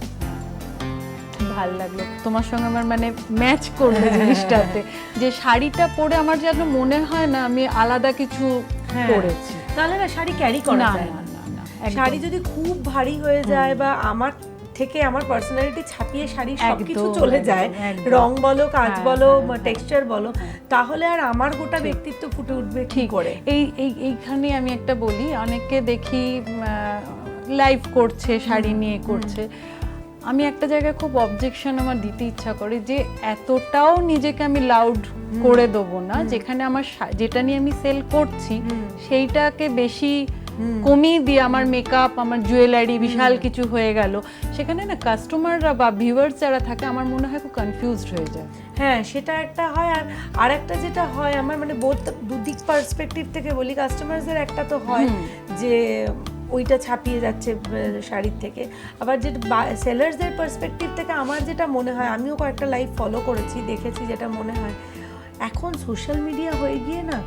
ভালো লাগলো তোমার সঙ্গে আমার মানে ম্যাচ করবে জিনিসটাতে, যে শাড়িটা পরে আমার যেন মনে হয় না আমি আলাদা কিছু পরেছি, তাহলে না শাড়ি ক্যারি করা যায় না। শাড়ি যদি খুব ভারী হয়ে যায় বা আমার থেকে আমার পার্সোনালিটি ছাপিয়ে শাড়ি সবকিছু চলে যায়, রং বলো, কাজ বলো, টেক্সচার বলো, তাহলে আর আমার গোটা ব্যক্তিত্ব ফুটে উঠবে ঠিক করে। এইখানে আমি একটা বলি, অনেককে দেখি লাইভ করছে শাড়ি নিয়ে করছে, আমি একটা জায়গায় খুব অবজেকশন আমার দিতে ইচ্ছা করে যে এতটাও নিজেকে আমি লাউড করে দেবো না, যেখানে আমার যেটা নিয়ে আমি সেল করছি সেইটাকে বেশি কমিয়ে দিয়ে আমার মেকআপ, আমার জুয়েলারি বিশাল কিছু হয়ে গেল, সেখানে না কাস্টমাররা বা ভিউয়ার্স যারা থাকে আমার মনে হয় খুব কনফিউজড হয়ে যায়। হ্যাঁ, সেটা একটা হয়। আর আরেকটা যেটা হয় আমার মানে দুদিক পার্সপেক্টিভ থেকে বলি, কাস্টমারদের একটা তো হয় যে ওইটা ছাপিয়ে যাচ্ছে শাড়ির থেকে, আবার যেটা সেলার্সদের পার্সপেক্টিভ থেকে আমার যেটা মনে হয়, আমিও কয়েকটা লাইভ ফলো করেছি, দেখেছি, যেটা মনে হয় এখন সোশ্যাল মিডিয়া হয়ে গিয়ে না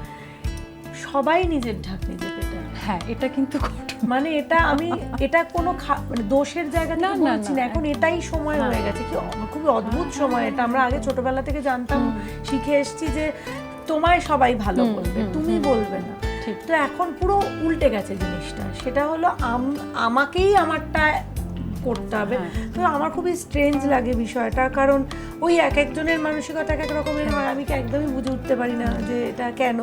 সবাই নিজের ঢাক নিজে পেটা। হ্যাঁ, এটা কিন্তু মানে এটা আমি এটা কোনো মানে দোষের জায়গা থেকে বলছি না, এখন এটাই সময় হয়ে গেছে। কি খুবই অদ্ভুত সময় এটা। আমরা আগে ছোটবেলা থেকে জানতাম, শিখে এসেছি যে তোমায় সবাই ভালো বলবে, তুমি বলবে না। তো এখন পুরো উল্টে গেছে জিনিসটা, সেটা হলো আমাকেই আমারটা করতে হবে। তো আমার খুবই স্ট্রেঞ্জ লাগে বিষয়টা, কারণ ওই এক একজনের মানসিকতা এক এক রকমের হয়, আমি কি একদমই বুঝে উঠতে পারি না যে এটা কেন,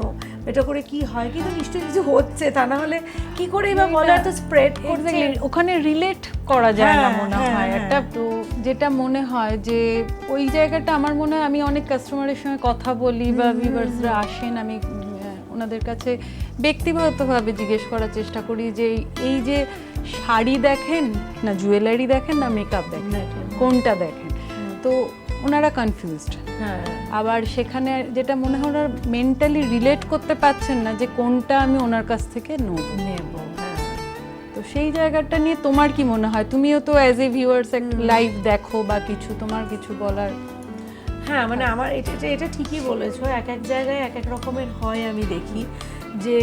এটা করে কি হয়, কিন্তু নিশ্চয়ই কিছু হচ্ছে, তা না হলে কি করে বা বলে এত স্প্রেড করছে, ওখানে রিলেট করা যায় না মনে হয় একটা। তো যেটা মনে হয় যে ওই জায়গাটা আমার মনে হয়, আমি অনেক কাস্টমারের সঙ্গে কথা বলি বা ভিউয়ার্সরা আসেন, আমি ওনাদের কাছে ব্যক্তিগতভাবে জিজ্ঞেস করার চেষ্টা করি যে এই যে শাড়ি দেখেন না জুয়েলারি দেখেন না মেকআপ দেখেন, কোনটা দেখেন, তো ওনারা কনফিউজড। আবার সেখানে যেটা মনে হয় ওনারা মেন্টালি রিলেট করতে পারছেন না যে কোনটা আমি ওনার কাছ থেকে নেব। তো সেই জায়গাটা নিয়ে তোমার কি মনে হয়? তুমিও তো অ্যাজ এ ভিউয়ার্স লাইভ দেখো বা কিছু, তোমার কিছু বলার? হ্যাঁ, মানে আমার এটা ঠিকই বলেছো, এক এক জায়গায় এক এক রকমের হয়। আমি দেখি যে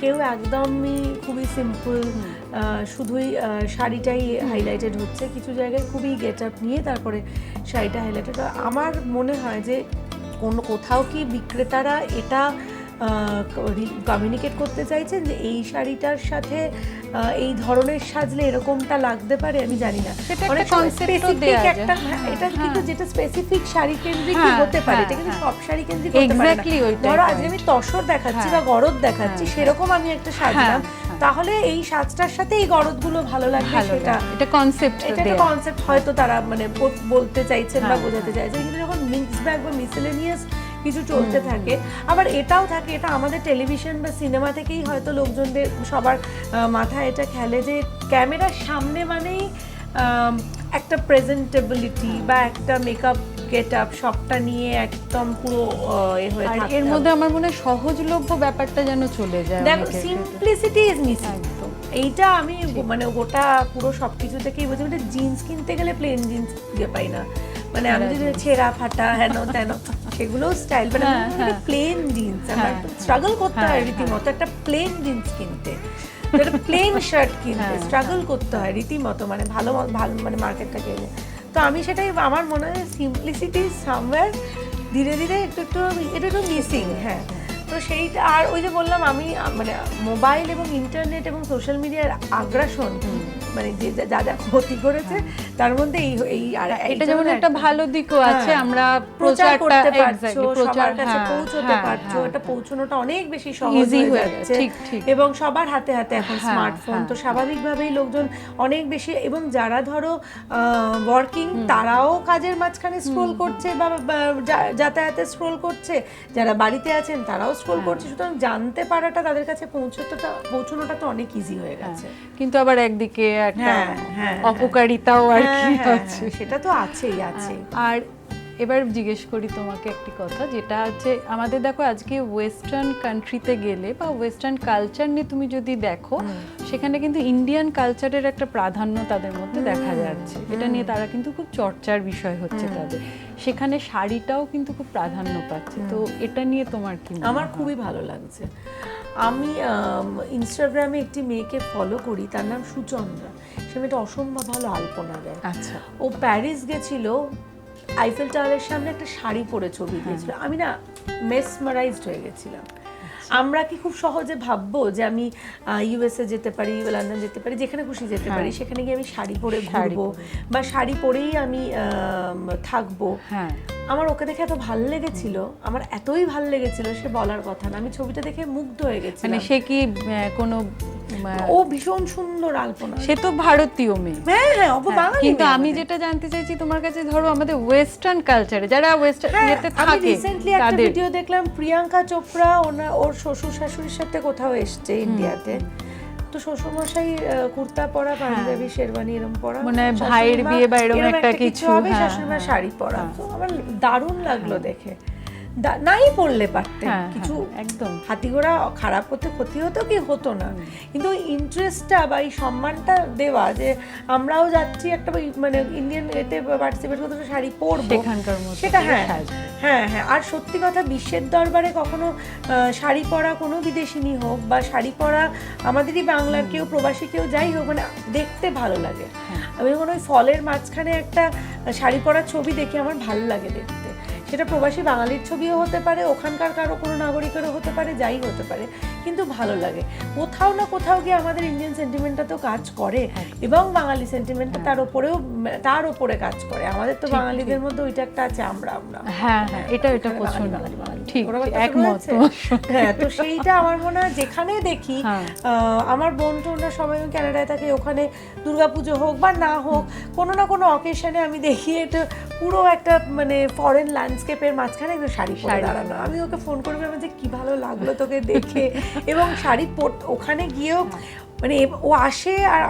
কেউ একদমই খুবই সিম্পল, শুধুই শাড়িটাই হাইলাইটেড হচ্ছে, কিছু জায়গায় খুবই গেট আপ নিয়ে তারপরে শাড়িটা হাইলাইটেড। আমার মনে হয় যে কোথাও কি বিক্রেতারা এটা কমিউনিকেট করতে চাইছেন যে এই শাড়িটার সাথে এই ধরনের সাজলে এরকমটা লাগতে পারে, আমি জানি না। এটা কিন্তু যেটা স্পেসিফিক শাড়ি কেন্দ্রিক হতে পারে, এটা কিন্তু সব শাড়ি কেন্দ্রিক হতে পারে না। ধরো আজকে আমি তসর দেখাচ্ছি বা গরদ দেখাচ্ছি, সেরকম আমি একটা সাজলাম, তাহলে এই সাজটার সাথে এই গরদগুলো ভালো লাগবে, সেটা এটা কনসেপ্ট, এটা একটা কনসেপ্ট হয়তো তারা মানে বলতে চাইছেন বা বোঝাতে চাইছেন। কিন্তু যখন মিক্স ব্যাগ বা মিসেলেনিয়াস কিছু চলতে থাকে, আবার এটাও থাকে, এটা আমাদের টেলিভিশন বা সিনেমা থেকেই হয়তো লোকজনদের সবার মাথায় এটা খেলে যে ক্যামেরার সামনে মানেই একটা প্রেজেন্টেবিলিটি বা একটা মেকআপ গেট আপ সবটা নিয়ে একদম পুরো হয়ে থাকে। এর মধ্যে আমার মনে হয় সহজলভ্য ব্যাপারটা যেন চলে যায়, দেখো সিম্পলিসিটি ইজ মিসিং। এইটা আমি মানে গোটা পুরো সবকিছু থেকেই বলছি। মানে জিন্স কিনতে গেলে প্লেন জিন্স খুঁজে পাই না, মানে আমি যদি ছেঁড়া ফাটা হেন তেন সেগুলো স্টাইল, মানে প্লেন জিন্স আমার স্ট্রাগল করতে হয় রীতিমতো একটা প্লেন জিন্স কিনতে। প্লেন শার্ট কিনতে স্ট্রাগল করতে হয় রীতিমতো, মানে ভালো মানে মার্কেটটা গেলে। তো আমি সেটাই, আমার মনে হয় সিম্পলিসিটি সামওয়্যার ধীরে ধীরে একটু মিসিং। হ্যাঁ, তো সেইটা। আর ওই যে বললাম আমি মানে মোবাইল এবং ইন্টারনেট এবং সোশ্যাল মিডিয়ার আগ্রাসন মানে যে যা যা ক্ষতি করেছে তার মধ্যে এই আর এটা যেমন একটা ভালো দিকও আছে, আমরা প্রচার করতে প্রচারটা পারছো, সবার কাছে পৌঁছতে পারছো, এটা পৌঁছানোটা অনেক বেশি সহজ হয়ে যাচ্ছে। এবং সবার হাতে হাতে এখন স্মার্টফোন, তো স্বাভাবিকভাবেই লোকজন অনেক বেশি, এবং যারা ধরো ওয়ার্কিং তারাও কাজের মাঝখানে স্ক্রোল করছে বা যাতায়াতে স্ক্রোল করছে, যারা বাড়িতে আছেন তারাও স্ক্রোল করছে, সুতরাং জানতে পারাটা তাদের কাছে পৌঁছানোটা তো অনেক ইজি হয়ে গেছে। কিন্তু আবার একদিকে একটা অপকারিতাও আর কি আছে, সেটা তো আছেই। আর এবার জিজ্ঞেস করি তোমাকে একটি কথা, যেটা হচ্ছে আমাদের দেখো আজকে ওয়েস্টার্ন কান্ট্রিতে গেলে বা ওয়েস্টার্ন কালচার নিয়ে তুমি যদি দেখো, সেখানে কিন্তু ইন্ডিয়ান কালচারের একটা প্রাধান্য তাদের মধ্যে দেখা যাচ্ছে, এটা নিয়ে তারা কিন্তু খুব চর্চার বিষয় হচ্ছে তাদের। সেখানে শাড়িটাও কিন্তু খুব প্রাধান্য পাচ্ছে, তো এটা নিয়ে তোমার কি? আমার খুবই ভালো লাগছে। আমি ইনস্টাগ্রামে একটি মেয়েকে ফলো করি, তার নাম সুচন্দ্রা। সে মেয়েটা অসম্ভব ভালো আলপনা দেয়। আচ্ছা, ও প্যারিস গেছিল, আইফেল টাওয়ারের সামনে একটা শাড়ি পরে ছবি দিয়েছিল। আমি না মেসমারাইজড হয়ে গেছিলাম। আমরা কি খুব সহজে ভাববো যে আমি ইউএসএ যেতে পারি, লন্ডন যেতে পারি, যেখানে খুশি যেতে পারি, সেখানে গিয়ে আমি শাড়ি পরে ঘুরবো বা শাড়ি পরেই আমি থাকবো? আমার ওকে দেখে এত ভালো লেগেছিল, আমার এতই ভালো লেগেছিল সে বলার কথা না। আমি ছবিটা দেখে মুগ্ধ হয়ে গেছিলাম। মানে সে কি কোনো, ও ভীষণ সুন্দর আলপনা, সে তো ভারতীয় মেয়ে। হ্যাঁ, বাঙালি। কিন্তু আমি যেটা জানতে চাইছি তোমার কাছে, ধরো আমাদের ওয়েস্টার্ন কালচারে যারা ওয়েস্টার্ন ইয়েতে থাকে, আমি রিসেন্টলি একটা ভিডিও দেখলাম, প্রিয়াঙ্কা চোপড়া ওর শ্বশুর শাশুড়ির সাথে কোথাও এসছে ইন্ডিয়াতে, তো শ্বশুরমশাই কুর্তা পরা, পাঞ্জাবি, শেরওয়ানি এরকম পরা, মানে ভাইয়ের বিয়ে বা এরকম একটা কিছু হবে, শাশুড়িমা শাড়ি পরা। তো আমার দারুণ লাগলো দেখে। নাই পড়লে পারতেন কিছু, একদম হাতিঘোড়া খারাপ হতে ক্ষতি হতো কি হতো না, কিন্তু ওই ইন্টারেস্টটা বা এই সম্মানটা দেওয়া যে আমরাও যাচ্ছি একটা মানে ইন্ডিয়ান এতে পার্টিসিপেট করতে, শাড়ি পরবো সেটা। হ্যাঁ, আর সত্যি কথা, বিশ্বের দরবারে কখনো শাড়ি পরা কোনো বিদেশিনী হোক বা শাড়ি পরা আমাদেরই বাংলার কেউ, প্রবাসী কেউ, যাই হোক, মানে দেখতে ভালো লাগে। আমি যখন ওই ফলের মাঝখানে একটা শাড়ি পরার ছবি দেখি আমার ভালো লাগে দেখতে। সেটা প্রবাসী বাঙালির ছবিও হতে পারে, ওখানকার কারো কোনো নাগরিকেরও হতে পারে, যাই হতে পারে, কিন্তু ভালো লাগে। কোথাও না কোথাও গিয়ে আমাদের ইন্ডিয়ান সেন্টিমেন্টটা তো কাজ করে, এবং বাঙালি সেন্টিমেন্টটা তার উপরে কাজ করে। আমাদের তো বাঙালিদের মধ্যে ওইটা একটা আছে, আমরা এটা পছন্দ, ঠিক একমত। হ্যাঁ, তো সেইটা আমার মনে হয় যেখানে দেখি, আমার বোন টোনরা সবাই কানাডায় থাকে, ওখানে দুর্গাপুজো হোক বা না হোক, কোনো না কোনো অকেশনে আমি দেখি এটা পুরো একটা মানে ফরেন ল্যান্ডস্কেপের মাঝখানে একটু শাড়ি পরে দাঁড়ানো। আমি ওকে ফোন করবি, আমার যে কি ভালো লাগলো তোকে দেখে, এবং শাড়ি ওখানে গিয়েও মানে ও আসে, আর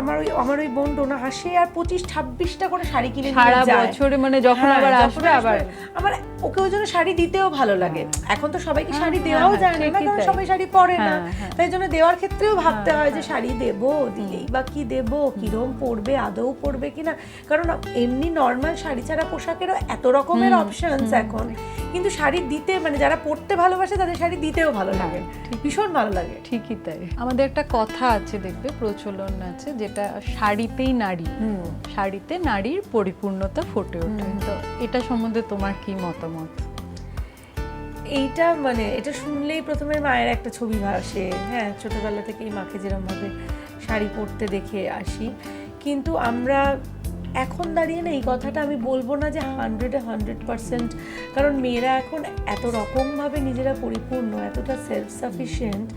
আমার ওই বোন টোনা আসে, আর 25-26টা করে শাড়ি কিনে সারা বছরে, মানে যখন আবার আসবে আবার আমার ওকে ওই জন্য শাড়ি দিতেও ভালো লাগে। এখন তো সবাইকে শাড়ি দেওয়াও যায় না, কারণ সবাই শাড়ি পরে না, তাই জন্য দেওয়ার ক্ষেত্রেও ভাবতে হয় যে শাড়ি দেবো, দিলেই বা কি দেবো, কিরম পরবে, আদৌ পরবে কিনা, কারণ এমনি নর্মাল শাড়ি ছাড়া পোশাকেরও এত রকমের অপশনস এখন, কিন্তু শাড়ি দিতে মানে যারা পরতে ভালোবাসে তাদের শাড়ি দিতেও ভালো লাগে, ভীষণ ভালো লাগে। ঠিকই তাই। আমাদের একটা কথা আছে, দেখবে প্রচলন আছে, যেটা শাড়িতেই নারী, শাড়িতে নারীর পরিপূর্ণতা ফুটে ওঠে। তো এটা সম্বন্ধে তোমার কি মতামত? এইটা মানে এটা শুনলেই প্রথমে মায়ের একটা ছবি ভাসে। হ্যাঁ, ছোটবেলা থেকেই মাকে যেরকমভাবে শাড়ি পরতে দেখে আসি, কিন্তু আমরা এখন দাঁড়িয়ে না এই কথাটা আমি বলবো না যে 100%, কারণ মেয়েরা এখন এত রকমভাবে নিজেরা পরিপূর্ণ, এতটা সেলফ সাফিসিয়েন্ট,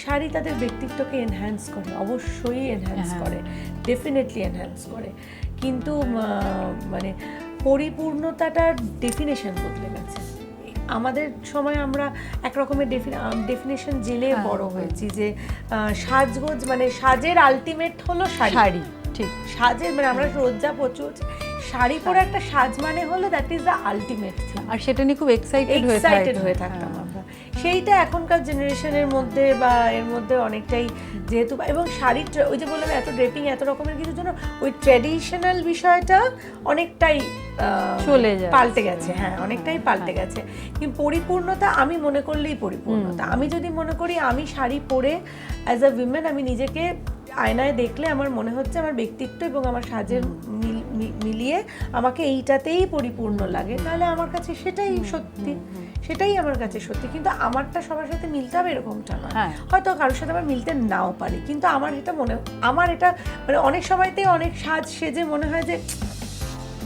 শাড়ি তাদের ব্যক্তিত্বকে এনহ্যান্স করে, অবশ্যই এনহ্যান্স করে, ডেফিনেটলি এনহ্যান্স করে, কিন্তু মানে পরিপূর্ণতাটার ডেফিনেশন বদলে গেছে। আমাদের সময় আমরা এক রকমের ডেফিনেশন জেলে বড় হয়েছি যে সাজগোজ মানে সাজের আলটিমেট হলো শাড়ি। ঠিক, সাজের মানে আমরা রোজা প্রচুর শাড়ি পরে একটা সাজ মানে হলো that is the ultimate thing, আর সেটা নিয়ে খুব এক্সাইটেড হয়ে থাকতাম আমরা। সেইটা এখনকার জেনারেশনের মধ্যে বা এর মধ্যে অনেকটাই যেহেতু, এবং শাড়ির ওই যে বললাম এত ড্রেপিং এত রকমের কিছুর জন্য ওই ট্র্যাডিশনাল বিষয়টা অনেকটাই চলে যায়, পাল্টে গেছে। হ্যাঁ, অনেকটাই পাল্টে গেছে। কিন্তু পরিপূর্ণতা আমি মনে করলেই পরিপূর্ণতা। আমি যদি মনে করি আমি শাড়ি পরে অ্যাজ আ উইমেন আমি নিজেকে আয়নায় দেখলে আমার মনে হচ্ছে আমার ব্যক্তিত্ব এবং আমার সাজের মিলিয়ে আমাকে এইটাতেই পরিপূর্ণ লাগে, তাহলে আমার কাছে সেটাই সত্যি, সেটাই আমার কাছে সত্যি। কিন্তু আমারটা সবার সাথে মিলতে হবে এরকমটা না, হয়তো কারোর সাথে আমার মিলতে নাও পারে, কিন্তু আমার এটা মানে অনেক সময়তেই অনেক সাজ সেজে মনে হয় যে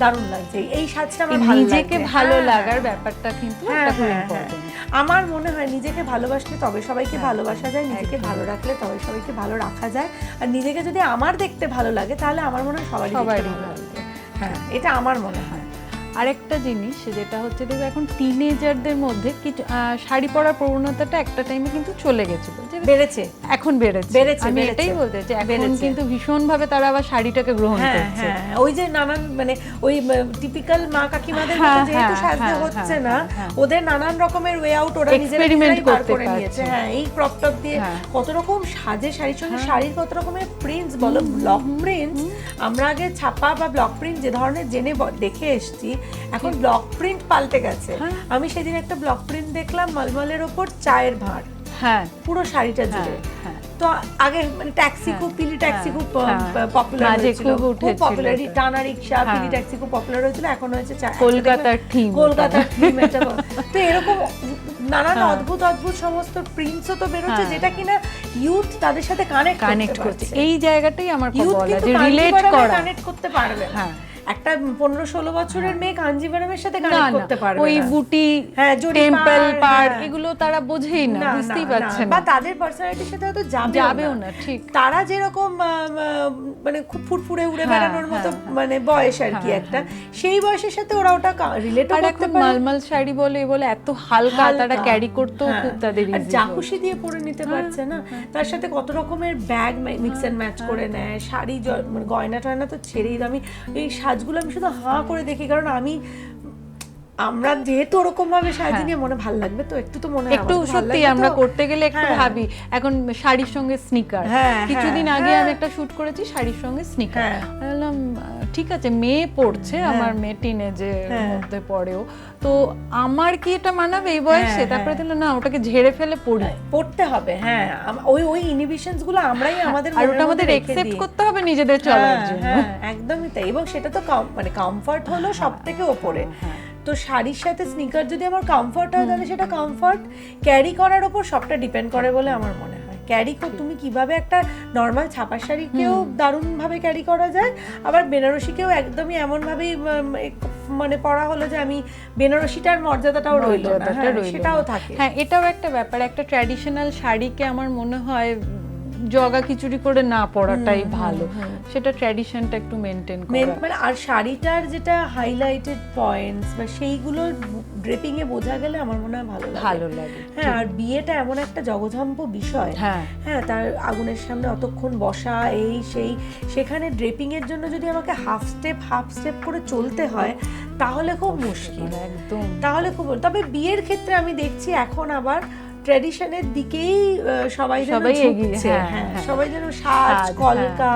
দারুণ লাগছে, এই সাজটা আমার ভালো লাগছে। নিজেকে ভালো লাগার ব্যাপারটা কিন্তু একটা খুব ইম্পর্টেন্ট। আমার মনে হয় নিজেকে ভালোবাসলে তবে সবাইকে ভালোবাসা যায়, নিজেকে ভালো রাখলে তবে সবাইকে ভালো রাখা যায়। আর নিজেকে যদি আমার দেখতে ভালো লাগে তাহলে আমার মনে হয় সবারই ভালো লাগবে। হ্যাঁ, এটা আমার মনে হয়। আরেকটা জিনিস যেটা হচ্ছে দেখো এখন টিনেজারদের মধ্যে কিছু শাড়ি পরার প্রবণতাটা একটা টাইমে কিন্তু চলে গেছিল, বেড়েছে, এখন বেড়েছে। আমি এটাই বলতে চাই, এখন কিন্তু ভীষণভাবে তারা আবার শাড়িটাকে গ্রহণ করছে। ওই যে নানান মানে ওই টিপিক্যাল মা কাকিমাদের মতো যেহেতু সাজতে হচ্ছে না, ওদের নানান রকমের ওয়ে আউট ওরা নিজেরাই বার করে নিয়েছে। হ্যাঁ, এই ক্রপ টপ দিয়ে কত রকম সাজে, শাড়ির সঙ্গে শাড়ির কত রকমের প্রিন্টস বলো, ব্লক প্রিন্টস। আমরা আগে ছাপা বা ব্লক প্রিন্ট যে ধরনের জেনে দেখে এসেছি, এখন ব্লক প্রিন্ট পাল্টে গেছে। আমি সেদিন একটা ব্লক প্রিন্ট দেখলাম মলমলের ওপর চায়ের ভাঁড়, হ্যাঁ, পুরো শাড়িটা জুড়ে। তো আগে মানে ট্যাক্সি খুব, পিলি ট্যাক্সি খুব পপুলার হয়েছিল, খুব পপুলার, টানা রিক্সা, পিলি ট্যাক্সি খুব পপুলার হয়েছিল, এখন হয়েছে কলকাতার থিম, এটা। তো এরকম নানান অদ্ভুত অদ্ভুত সমস্ত প্রিন্টসও তো বেরোচ্ছে, যেটা কিনা ইউথ তাদের সাথে কানেক্ট করছে। এই জায়গাটাই আমার খুব বলা যে রিলেট করা, কানেক্ট করতে পারবে। হ্যাঁ, একটা 15-16 বছরের মেয়ে কাঞ্জিভারমের সাথে কানেক্ট করতে পারবে না। ওই বুটি, টেম্পল পার্ক এগুলো তারা বোঝেই না, বুঝতেই পারছে না, বা তাদের পার্সোনালিটির সাথে হয়তো যাবেও না। ঠিক তারা যেরকম মানে খুব ফুটফুড়ে উড়ে বেড়ানোর মতো মানে বয়স আর কি একটা, সেই বয়সের সাথে ওরা ওটা রিলেট করতে পারে। মালমাল শাড়ি বলে এত হালকা, তারা ক্যারি করতেও খুব তাদের ইজি, যা খুশি দিয়ে পরে নিতে পারছে না। তার সাথে কত রকমের ব্যাগ মিক্স এন্ড ম্যাচ করে নেয়, শাড়ি মানে গয়না টয়না তো ছেড়েই। আমি এই সাজগুলো আমি শুধু হাঁ করে দেখি, কারণ আমরা যেহেতু ওরকম ভাবে সাজি নিয়ে মনে ভালো লাগবে, তো একটু তো মনে হয় একটু সত্যি আমরা করতে গেলে একটু ভাবি। এখন শাড়ির সঙ্গে স্নিকার, কিছুদিন আগে আমি একটা শুট করেছি শাড়ির সঙ্গে স্নিকার, বললাম ঠিক আছে মেয়ে পড়ছে, আমার মেয়ে টিনেজের মধ্যে পড়েও, তো আমার কি এটা মানাবে এই বয়সে? তারপরে দিল না, ওটাকে ঝেড়ে ফেলে পড়তে হবে। হ্যাঁ, ওই ইনহিবিশনস গুলো আমরাই আমাদের আর ওটা আমাদের অ্যাকসেপ্ট করতে হবে নিজেদের চলার জন্য। একদমই তাই। এবং সেটা তো মানে কমফর্ট হলো সবথেকে উপরে। তো শাড়ির সাথে স্নিকার যদি আমার কমফর্ট হয়, তাহলে সেটা কমফর্ট ক্যারি করার উপর সবটা ডিপেন্ড করে বলে আমার মনে হয়। ক্যারি তুমি কিভাবে একটা নর্মাল ছাপা শাড়িকেও দারুণভাবে ক্যারি করা যায়, আবার বেনারসিকেও একদমই এমনভাবেই মানে পড়া হলো যে আমি বেনারসিটার মর্যাদাটাও রইল না, সেটাও থাকে। হ্যাঁ, এটাও একটা ব্যাপার। একটা ট্র্যাডিশনাল শাড়িকে আমার মনে হয় জগা খিচুড়ি করে না পরাটাই ভালো, সেটা ট্র্যাডিশনটা একটু মেনটেন করা। মানে আর শাড়িটার যেটা হাইলাইটেড পয়েন্টস বা সেইগুলো ড্রেপিং এ বোঝা গেলে আমার মনে হয় ভালো লাগে। হ্যাঁ, আর বিয়েটা এমন একটা জগজম্প বিষয়। হ্যাঁ, তার আগুনের সামনে অতক্ষণ বসা, এই সেই, সেখানে ড্রেপিং এর জন্য যদি আমাকে হাফ স্টেপ করে চলতে হয়, তাহলে খুব মুশকিল, একদম। তাহলে খুব, তবে বিয়ের ক্ষেত্রে আমি দেখছি এখন আবার ট্র্যাডিশনের দিকেই সবাই এগিয়েছে। হ্যাঁ, সবাই যেন সাজ, কলকা,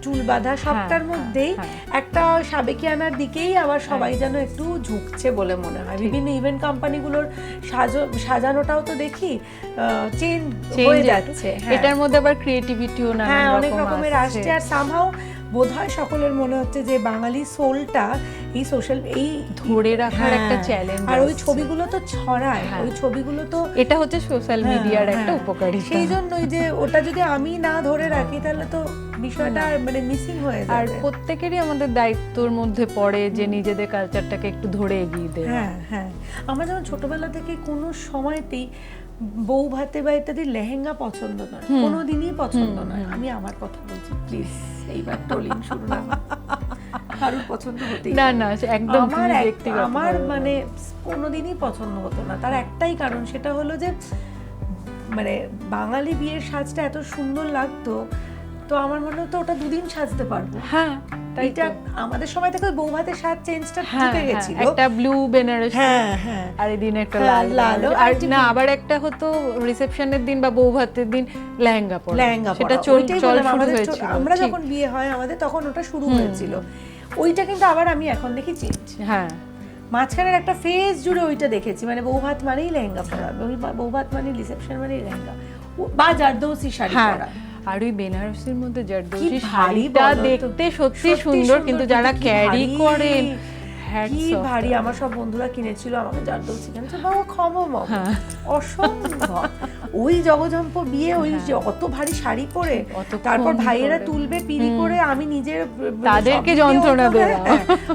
চুল বাঁধা সবটার মধ্যেই একটা সাবেকিয়ানার দিকেই আবার সবাই যেন একটু ঝুঁকছে বলে মনে হয়। বিভিন্ন ইভেন্ট কোম্পানিগুলোর সাজানোটাও তো দেখি চেঞ্জ হয়ে যাচ্ছে। এটার মধ্যে আবার ক্রিয়েটিভিটিও অনেক রকমের আসছে। আর সামহাউ বোধহয় সকলের মনে হচ্ছে যে বাঙালি সোলটা এই সোশ্যাল এই ধরে রাখার একটা চ্যালেঞ্জ। আর ওই ছবিগুলো তো ছড়ায়, ওই ছবিগুলো তো, এটা হচ্ছে সোশ্যাল মিডিয়ার একটা উপকারিতা। সেই জন্যই যে ওটা যদি আমি না ধরে রাখি তাহলে তো বিষয়টা মানে মিসিং হয়ে যায়। আর প্রত্যেকেরই আমাদের দায়িত্বের মধ্যে পড়ে যে নিজেদের কালচারটাকে একটু ধরে এগিয়ে দেয়। হ্যাঁ, আমরা যেমন ছোটবেলা থেকে কোনো সময়তেই বউ ভাতে বা ইত্যাদি লেহেঙ্গা পছন্দ নয়, কোনোদিনই পছন্দ নয়। আমি আমার কথা বলছি, প্লিজ এইবার ট্রোলিং শুরু না, কারোর পছন্দ হতেই না, একদম আমার মানে কোনোদিনই পছন্দ হতো না। তার একটাই কারণ, সেটা হলো যে মানে বাঙালি বিয়ের সাজটা এত সুন্দর লাগতো, তো আমার মনে হতো ওটা দুদিন সাজতে পারবো। হ্যাঁ তাই এটা আমাদের সময় থেকে বউ ভাতের সাজ চেঞ্জটা ঢুকে গেছিল, একটা ব্লু বেনারসি, হ্যাঁ হ্যাঁ, আর এই দিন একটা হ্যাঁ, লাল লাল, বেনারসি। আর আর না আবার একটা হতো রিসেপশনের দিন বা বউ ভাতের দিন লেহেঙ্গা পরা, লেহেঙ্গা সেটা পরা। চল ওইটাই চল বললাম, শুরু আমাদের হয়েছিল। আমরা ঠিক। যখন বিয়ে হয় আমাদের তখন ওটা শুরু হয়েছিল। ওইটা কিন্তু আবার আমি এখন দেখি চেঞ্জ, হ্যাঁ মাঝখানের একটা ফেজ জুড়ে ওইটা দেখেছি, মানে বউ ভাত মানেই লেহেঙ্গা পরা, বউ ভাত মানে রিসেপশন মানেই লেহেঙ্গা বা জারদৌসি শাড়ি পরা। আর ওই বেনারসির মধ্যে কি জারদৌসি ভারী শাড়িটা বলো তো। দেখতে সত্যি সত্যি সুন্দর, কিন্তু যারা কি ক্যারি ভারী, করেন কি ভারী। আমার সব বন্ধুরা কিনেছিল আমাকে জারদৌসি, কিনেছে বাবা ক্ষমা অসম্ভব। ওই জগজম্প বিয়ে, ওই যে অত ভারী শাড়ি পরে, তারপর ভাইয়েরা তুলবে পিড়ি করে, আমি নিজের তাদেরকে যন্ত্রণা দেওয়া।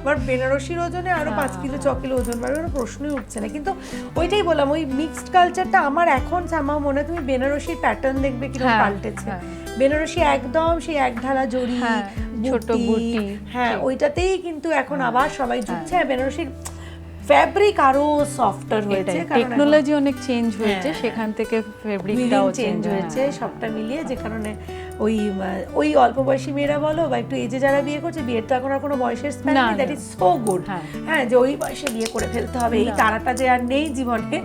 আবার বেনারসির ওজনে আরো 5 কিলো 6 কিলো ওজন বাড়বে, কোনো প্রশ্নই উঠছে না। কিন্তু ওইটাই বললাম, ওই মিক্সড কালচারটা আমার এখন আমার মনে হয়, তুমি বেনারসির প্যাটার্ন দেখবে কিরকম পাল্টেছে। বেনারসি একদম সেই এক ঢালা জড়ি, ছোট বুটি, হ্যাঁ ওইটাতেই কিন্তু এখন আবার সবাই ঝুঁকছে। বেনারসির ফ্যাব্রিক আরো সফটার হয়েছে, টেকনোলজি অনেক চেঞ্জ হয়েছে, সেখান থেকে ফেব্রিকটাও চেঞ্জ হয়েছে, সবটা মিলিয়ে। যে কারণে ওই অল্প বয়সী মেয়েরা বলো বা একটু এজে যারা বিয়ে করছে, বিয়ের তো এখন আর কোনো বয়সের স্প্যান নেই, দ্যাট ইজ সো গুড। হ্যাঁ, যে ওই বয়সে বিয়ে করে ফেলতে হবে, এই তাড়াটা যে আর নেই জীবনে,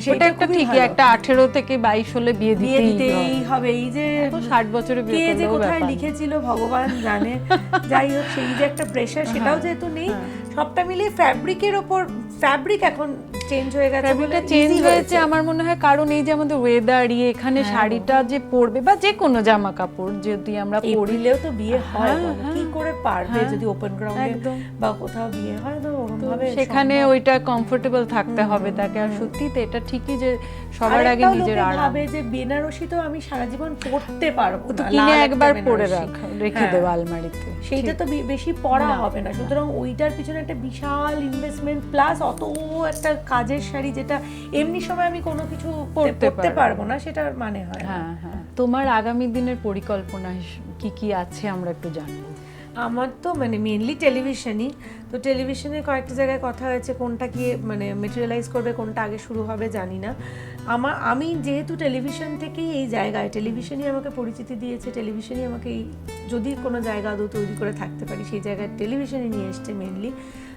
সেটা একটা ঠিকই। একটা 18 থেকে 22 হলে বিয়ে দিতেই হবে। এই যে 60 বছরে বিয়ে করলেও যে কোথায় লিখেছিল ভগবান জানে। যাই হোক, সেই যে একটা প্রেশার, সেটাও যেহেতু নেই, সবটা মিলিয়ে ফ্যাব্রিকের ওপর, ফ্যাব্রিক এখন চেঞ্জ হয়ে গেছে। ফ্যাব্রিকটা চেঞ্জ হয়েছে আমার মনে হয়, কারণ এই যে আমাদের ওয়েদার, এখানে শাড়িটা যে পরবে বা যে কোনো জামা কাপড় যদি আমরা পরিলেও তো বিয়ে হয়, কি করে পারবে যদি ওপেন গ্রাউন্ডে বা কোথাও বিয়ে হয়, তো ওরকম ভাবে সেখানে ওইটা কমফোর্টেবল থাকতে হবে তাকে। আর সত্যি তো এটা ঠিকই যে সবার আগে নিজের আরাম। ভাবে যে বেনারসি তো আমি সারা জীবন পরতে পারবো, তো কিনে একবার পরে রেখে দেব আলমারিতে, সেইটা তো বেশি পরা হবে না। সুতরাং ওইটার পিছনে একটা বিশাল ইনভেস্টমেন্ট, প্লাস অত একটা কাজের শাড়ি যেটা এমনি সময় আমি কোনো কিছু পরতে পারবো না, সেটার মানে হয়। হ্যাঁ হ্যাঁ। তোমার আগামী দিনের পরিকল্পনা কি কি আছে আমরা একটু জানবো। আমার তো মানে মেনলি টেলিভিশনই, তো টেলিভিশনে কয়েকটা জায়গায় কথা হয়েছে, কোনটা কি মানে মেটেরিয়ালাইজ করবে, কোনটা আগে শুরু হবে জানি না। আমি যেহেতু টেলিভিশন থেকেই এই জায়গায়, টেলিভিশনই আমাকে পরিচিতি দিয়েছে, টেলিভিশনই আমাকে যদি কোনো জায়গা আদৌ তৈরি করে থাকতে পারি, সেই জায়গায় টেলিভিশনই নিয়ে এসছে মেনলি।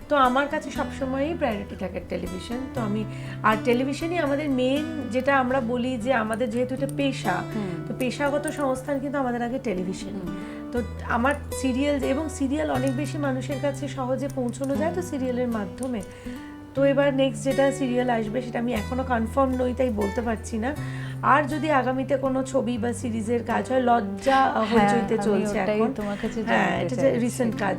তো আমার কাছে সবসময়ই প্রায়োরিটি থাকে টেলিভিশন। তো আর টেলিভিশনই আমাদের মেন, যেটা আমরা বলি যে আমাদের যেহেতু এটা পেশা, তো পেশাগত সংস্থান কিন্তু আমাদের আগে টেলিভিশন। তো আমার সিরিয়াল অনেক বেশি মানুষের কাছে সহজে পৌঁছানো যায় তো সিরিয়ালের মাধ্যমে। তো এবার নেক্সট যেটা সিরিয়াল আসবে সেটা আমি এখনো কনফার্ম নই, তাই বলতে পারছি না। আর যদি আগামীতে কোনো ছবি বা সিরিজের কাজ হয়, লজ্জা হইচইতে চলছে এখন, হ্যাঁ এটা যে রিসেন্ট কাজ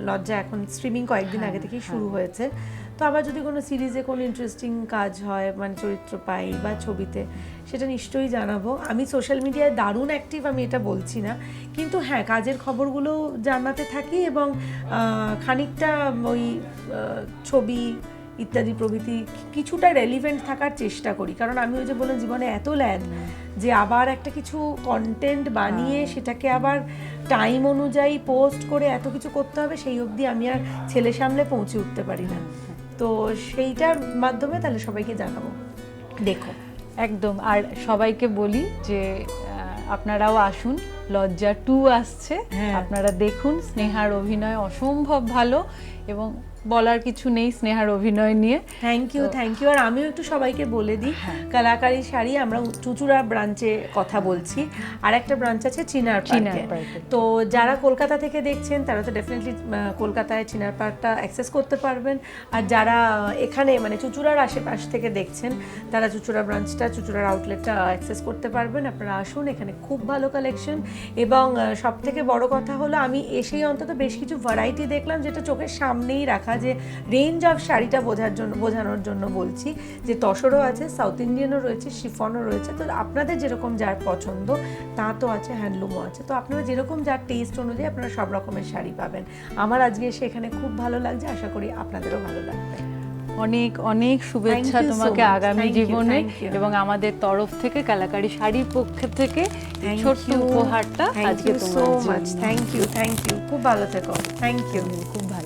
লজ্জা, এখন স্ট্রিমিং কয়েকদিন আগে থেকেই শুরু হয়েছে। তো আবার যদি কোনো সিরিজে কোনো ইন্টারেস্টিং কাজ হয়, মানে চরিত্র পাই বা ছবিতে, সেটা নিশ্চয়ই জানাবো। আমি সোশ্যাল মিডিয়ায় দারুণ অ্যাক্টিভ, আমি এটা বলছি না, কিন্তু হ্যাঁ কাজের খবরগুলো জানাতে থাকি এবং খানিকটা ওই ছবি ইত্যাদি প্রভৃতি কিছুটা রেলিভেন্ট থাকার চেষ্টা করি। কারণ আমি ওই যে বললাম, জীবনে এত ল্যাগ যে আবার একটা কিছু কন্টেন্ট বানিয়ে সেটাকে আবার টাইম অনুযায়ী পোস্ট করে এত কিছু করতে হবে, সেই অবধি আমি আর ছেলে সামলে পৌঁছে উঠতে পারি না। তো সেইটার মাধ্যমে তাহলে সবাইকে জানাবো, দেখো একদম। আর সবাইকে বলি যে আপনারাও আসুন, লজ্জা 2 আসছে, আপনারা দেখুন। স্নেহার অভিনয় অসম্ভব ভালো এবং বলার কিছু নেই স্নেহার অভিনয় নিয়ে। Thank you. আর আমিও একটু সবাইকে বলে দিই, কালাকারি শাড়ি আমরা চুচুড়া ব্রাঞ্চে কথা বলছি, আর একটা ব্রাঞ্চ আছে চিনার পার্কে। তো যারা কলকাতা থেকে দেখছেন তারা তো ডেফিনেটলি কলকাতায় চিনার পার্কটা অ্যাক্সেস করতে পারবেন, আর যারা এখানে মানে চুচুড়ার আশেপাশ থেকে দেখছেন তারা চুচুড়া ব্রাঞ্চটা, চুচুড়ার আউটলেটটা অ্যাক্সেস করতে পারবেন। আপনারা আসুন, এখানে খুব ভালো কালেকশন, এবং সব থেকে বড় কথা হলো আমি এসেই অন্তত বেশ কিছু ভ্যারাইটি দেখলাম, যেটা চোখের সামনেই রাখা, যে রেঞ্জ অফ শাড়িটা বোঝানোর জন্য বলছি, যে তসরও আছে, সাউথ ইন্ডিয়ানও রয়েছে, শিফনও রয়েছে। তো আপনাদের যেরকম যার পছন্দ তা তো আছে, হ্যান্ডলুমও আছে। তো আপনারা যেরকম যার টেস্ট অনুযায়ী আপনারা সব রকমের শাড়ি পাবেন। আমার আজকে এসে এখানে খুব ভালো লাগছে, আশা করি আপনাদেরও ভালো লাগবে। অনেক অনেক শুভেচ্ছা তোমাকে আগামী জীবনে, এবং আমাদের তরফ থেকে কালাকারি শাড়ির পক্ষ থেকে এই ছোট্ট উপহারটা আজকে তোমার জন্য। Thank you. খুব ভালো থেকো। Thank you. খুব ভালো।